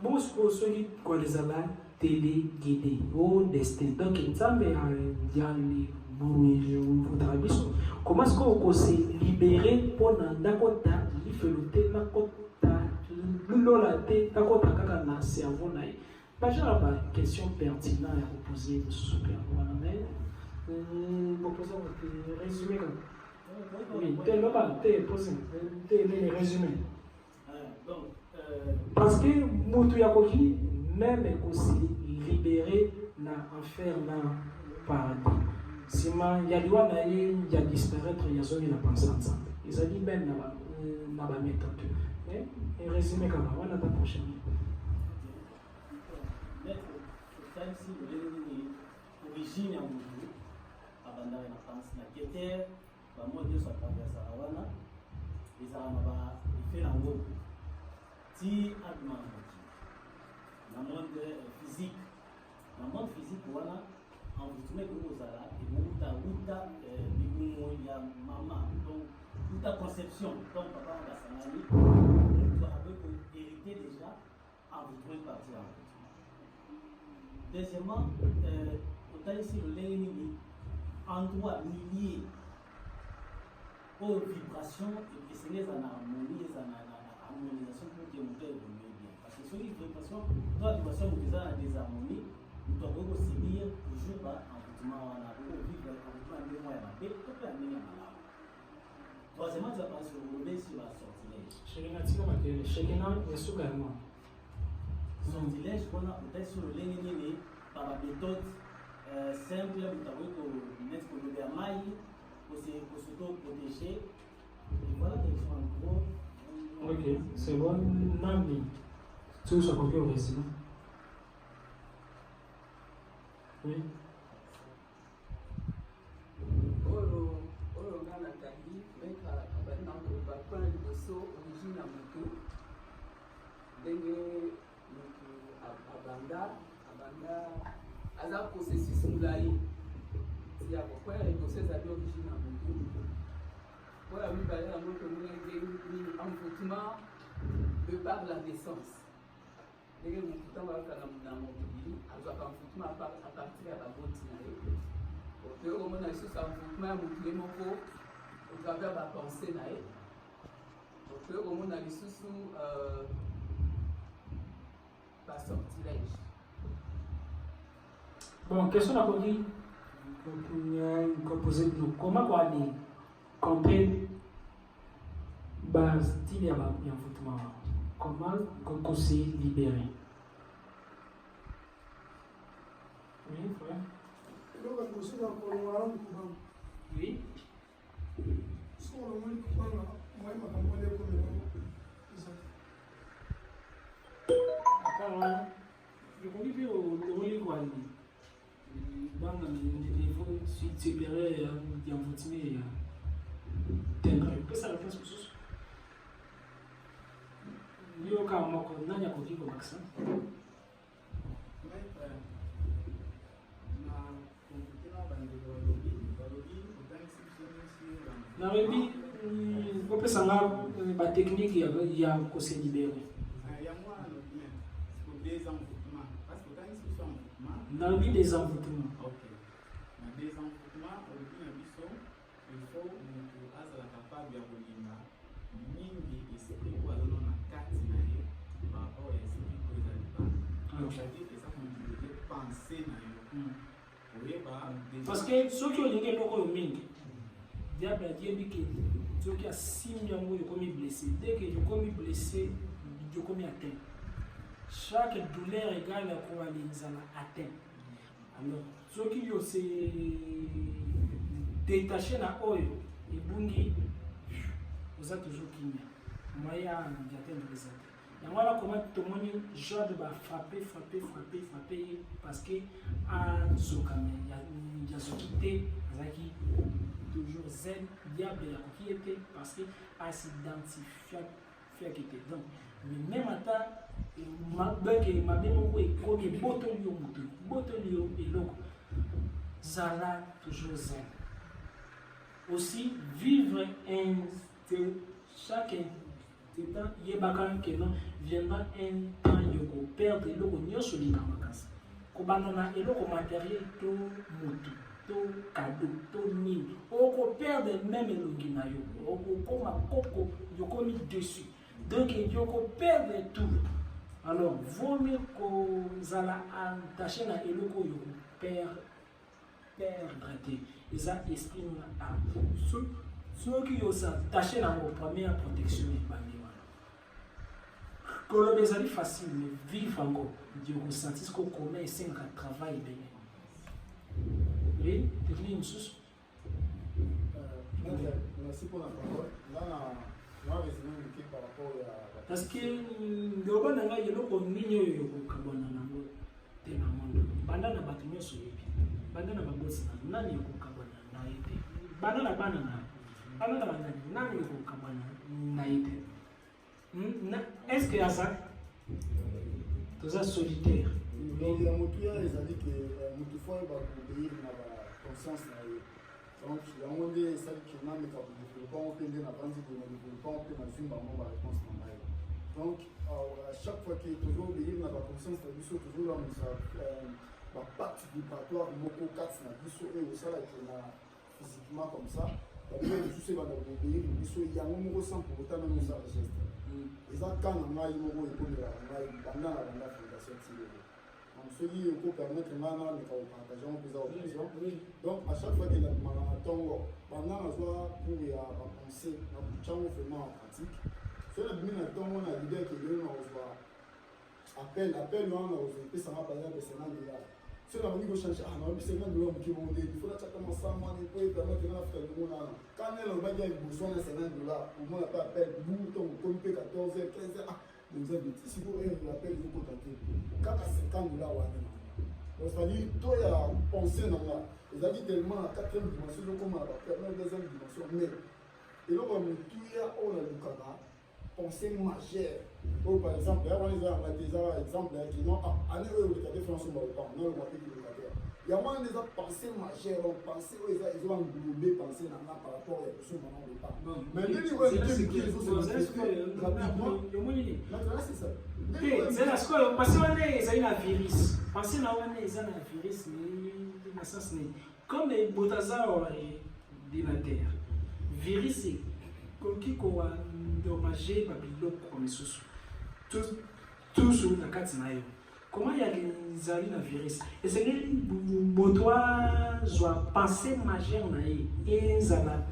bon ceux qui les a téléguidé au destin donc il semble dire comment est-ce qu'on se libérer pour n'akota lifeloté nakota lulola te nakota kaka na cerveau na pas genre pas question pertinente à poser super mais pour poser un résumé comme oui, les résumés. Parce que Moutou Yakoki, même aussi libéré, n'a enfer dans paradis. Si il y a des disparaître, il y a zone la pensée ensemble. Ils ont dit même dans la méthode. Mais un résumé comme ça, on a la prochaine. Origine à Moutou, à Bandar et la France, la quête. Moi, Dieu soit traversé à Wana, les Arabes, il fait la route. Si, dans le monde physique, Wana, en vous mettez au Zara, et vous avez maman, donc toute la conception, donc papa, on va s'en aller, vous avez hérité déjà, en vous trouvez partir en route. Deuxièmement, vous avez ici le l'ennemi, endroit millier. Aux vibrations et c'est les en harmonie, les en harmonisation pour que le moteur évolue bien. Parce que sur les vibrations, toi, les vibrations, vous êtes en désharmonie, nous devons aussi dire toujours en vivre en vivre en deux mois et en paix, tout peut amener en malade. Troisièmement, tu vas pas se rouler sur la sortilège. Sortilège, on a peut-être sur le ligne par la méthode simple, vous avez mettre le maille. Pour s'auto-protéger. Et voilà qu'ils sont en gros. Ok, c'est bon. Nandi. Tout ça pour au résumé. Oui. Origine à Moutou. Abanda, aza processus moulaï. ya kokwela liboso ezali origine ya motu po ya mibale yango tomonaki envoûtement de par la naissance ndenge motu ntango alaka na mokili azwaka envoûtement à partir ya baboti na ye otoyo komona lisusu envoûtement ya motu ye moko au travers bapense na ye otoyo komona lisusu basortilège. Bon, question à poser, comment on aller comprendre le style d'envoûtement? Comment on s'est libéré? Oui, frère. Oui. Je connais bien le rôle dans le niveau supérieur d'envoûtement tendre. Que ça réponse pour ça? Yo kama moko nani akopiko maksa? Na rebi kopesa nga ba technique ya ko se libérer. Dans le but des envoûtements. Ok. Dans des envoûtements, au but d'un biseau, il faut être capable de relimba. Mingi esprit ou alors on a quatre naïe par rapport à esprit que vous avez pas. Donc c'est-à-dire que ça contribue penser naïe. Parce que ceux qui ont été beaucoup mingi, diable a dit que ceux qui ont 6 millions de commis blessés, dès que je commis blessé, je commis atteint. Chaque douleur égale à quoi les atteint. Alors, ceux qui ont se détaché na oyo, et bungi, vous êtes toujours qui moyen d'atteindre les atteint. Et voilà comment tout le monde genre de frapper, parce que à Zokame, il y a ce qui était, toujours zen, diable, qui était, parce que à s'identifier qui était. Donc, mais même à ta ma bémo est comme botolio et l'eau zala toujours zen. Aussi vivre chaque temps yebakan que non viendra un temps yoko perdre l'eau nyoso likamakasi kobanana et l'eau matériel to mutu to cadeau to nini oko perdre même l'ongina yo oko koma koko yoko mi dessus. Donc, il faut perdre tout. Alors, vaut mieux qu'on aille attacher à l'eau perdre. Ils ont esprit à ceux qui ont attaché à la première protection. Que le besoin facile, mais vivre encore. Dieu vous sentisse qu'on connaît et qu'on travaille bien. Oui, devenir une source. Merci pour la parole. Là, par rapport à... Parce que le bon nanga yelo ko minyo yo ko kabona nango tena mondo banda na batu nyoso yepi banda na babosi na nani yo ko kabona na yepi banda na bana na banda na bana nani yo ko kabona na yepi na est-ce que ça tous ça solitaire donc la motuya les a dit que mutu fois ba obéir na ba conscience na ye donc yango nde ça qui na me ka développement on peut na banzi de développement on peut na zimba mo ba réponse na ye. Donc à chaque fois qu'il est toujours obéir na ba conscience na biso toujours là ça ba partie vibratoire moko 4 na biso et au sala que na physiquement comme ça ba bien juste ba obéir biso yango moko sans pour autant même ça geste et ça quand on a eu moko et pour la pendant la fondation Tilé. Ceux qui peuvent permettre de partager un peu d'option. Donc, à chaque fois qu'il y a un temps, pendant la joie pour penser, nous vraiment en pratique. Sur la demi temps, on a l'idée que nous avons appel, on a osé, ça va parler de ces langues-là. Si on a envie de changer, on a ces langues-là qui vont dire, il faut que commencer à manger pour permettre de faire du monde. Quand elle va dire, il faut que ces langues-là, pour moi, on appelle bouton, comité 14h, 15h. Nous avons dit, si vous avez un appel, vous contactez. Quand à 50 $, donc c'est-à-dire, toi, il y a pensé dans là. Ils ont dit tellement à 4e dimension, comme à la 2e dimension. Mais, et là, on a tout, il y a pensée majeure. Par exemple, il y a des exemples qui n'ont pas. Année où le cadre français m'a pas, non, le cadre qui le cadre. Il y a moins des pensées majeures, pensées, ils ont englobé pensées par rapport à ce moment de départ. Mais dès qu'ils voient les deux qui sont rapidement, c'est ça. C'est la scola, parce qu'on est un virus. Parce qu'on est un virus, comme les botazares de la terre. Virus, c'est comme qui a endommagé Babylone comme sous. Tout sur la carte. Comment il y a des alliés dans le virus? Et c'est que je dois penser majeure et ça va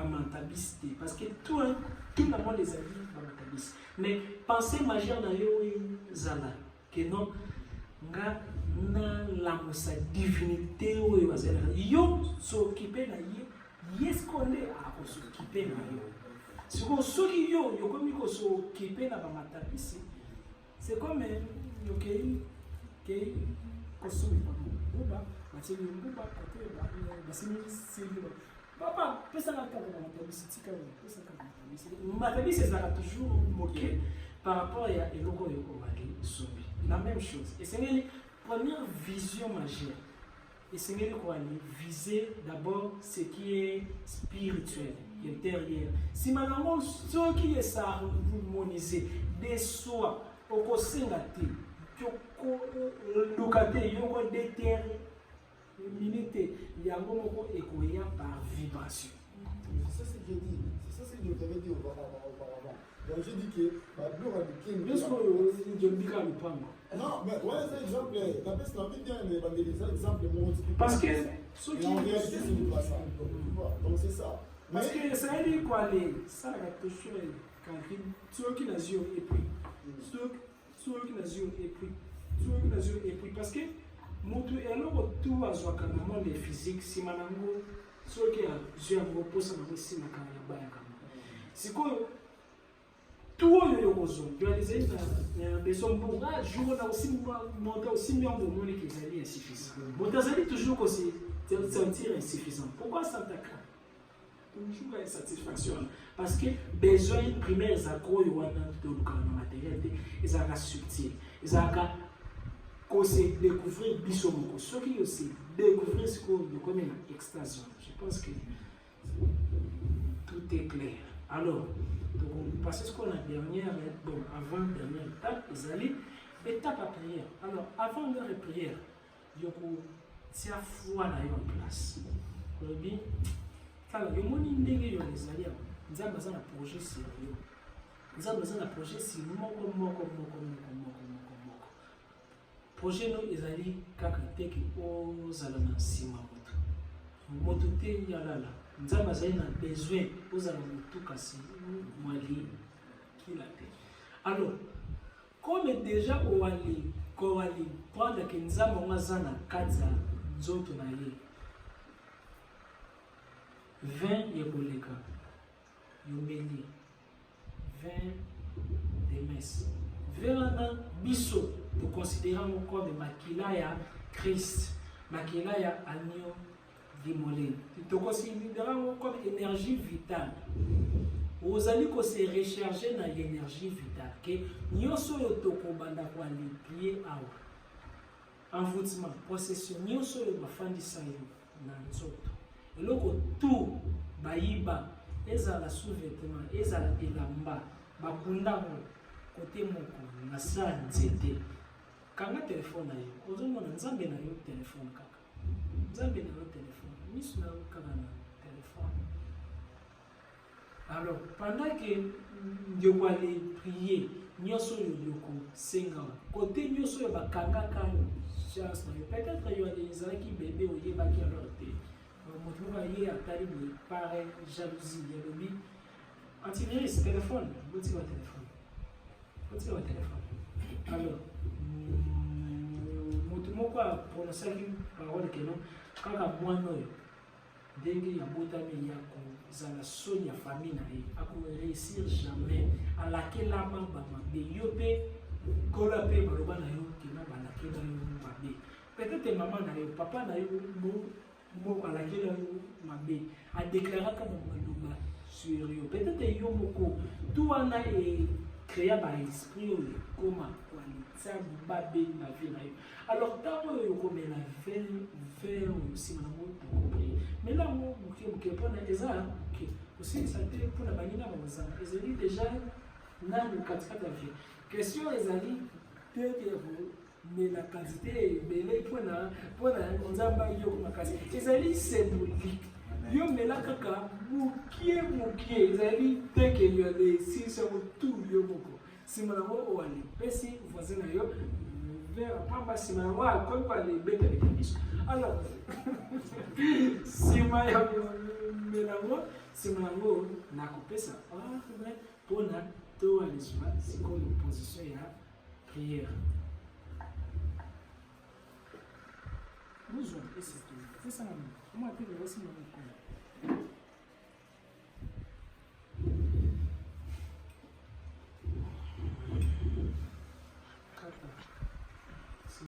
mentabilité. Parce que tout le monde les alliés va mentabilité. Mais penser majeure dans Zala, que non, la divinité yo s'occuper na yes qu'on est à s'occuper na yo. Si on s'occupe yo comme il s'occuper na ba matabilité. C'est comme ok, consommer pas. Papa, personne n'a pas de c'est toujours moqué par rapport à l'eau la même chose. Et c'est une première vision majeure. Et c'est une viser d'abord ce qui est spirituel, intérieur. Si maintenant, ce qui est harmonisé, des soins, au conseil localité, il y a des terres minutes, il y a un moment écoulé par vibration. C'est ça ce que j'ai dit. C'est ça ce que je t'avais dit auparavant. Donc j'ai dit que la gloire de King. Non, mais ouais, c'est exemple. D'après ce qu'on dit bien, l'évangélisation, exemple, parce que ceux qui. En réalité, c'est pas ça. Donc c'est ça. Parce que ça veut dire quoi, ça la toujours quand ceux qui n'ont et puis ceux qui n'ont et puis parce que mutu eloko tu azwakanamo le physique simanango soki azwi yango mposa nango esimaka ya bayaka sikoyo tu oyo yokozwa yoalizai na besoin mbugu jour na moto osimbi yango omoni ke ezali insuffisant moto azali toujours kosi sentir insuffisant. Pourquoi ça t'accra? Toujours une satisfaction parce que besoin primaire za ko yo wana to le matériel ils ont subtil ils ont qu'on se découvrir bisomoko ceux qui aussi découvrir ce qu'on de comme une extension. Je pense que tout est clair. Alors donc on passe ce qu'on a dernière avant dernière étape ils allaient étape à prière. Alors avant leur prière yoko tia foi na yo en place bien kala yo moni ndenge yo ezali nzambe aza na projet sérieux nzambe aza na projet si moko projet no ezali kaka te ki ozala na nsima moto te yalala nzambe azali na besoin ozala motu kasi mwali kila te. Alors comme déjà owali prendre que nzambe aza na kati ya nzoto na ye 20 yekoleka yomeli 20 de messe vers biso de considérer encore de makila ya Christ makila ya agneau d'immolé de considérer comme énergie vitale ozali ko se recharger na l'énergie vitale que nyonso yo tokobanda kwa lipier awa envoûtement possession nyonso yo bafandisa yo na nzoto eloko tout bayiba ezala sous-vêtement ezala elamba bakundamo côté moko na sa nzete kanga telefone na yo ozomona nzambe na yo telefone kaka nzambe na yo telefone miso na yo kaka na telefone. Alors pendant que ndeko ale prier nyonso yo yoko senga côté nyonso yo bakanga kaka chance na yo peut-être yo ale ezalaki bébé oyebaki alors te moto aye atali boye pare jalousie yalobi antivirus téléphone boti wa téléphone alors moto moko aprononcaki parole ke non kaka mwana oyo ndenge ya botami ya kozala soni ya famille na ye akoréussir jamais alakelama bamabe yo mpe kola mpe baloba na yo kena balakela yo mabe peut-être mama na yo papa na yo mo alakela yo mabe adéclaraka na maloba sur yo peut-être yo moko tout wana créer un esprit comment qualité babe na vie na yo. Alors tant que comme la vers aussi maintenant mais là moi que pour na eza que aussi ça te pour la banina bazan ezali déjà na le katika ta vie question ezali peut mais la quantité mais pour na nzamba yo comme kasi ezali symbolique yo mela kaka mukie ezali te que yo les si sur tout yo moko sima na mo wali pesi voisin na yo vers pamba sima na wa ko pa le beta de biso alors sima ya mela mo sima na mo na kopesa vrai pona to ali sima c'est comme une position ya prière nous on essaie de faire ça moi tu le aussi mon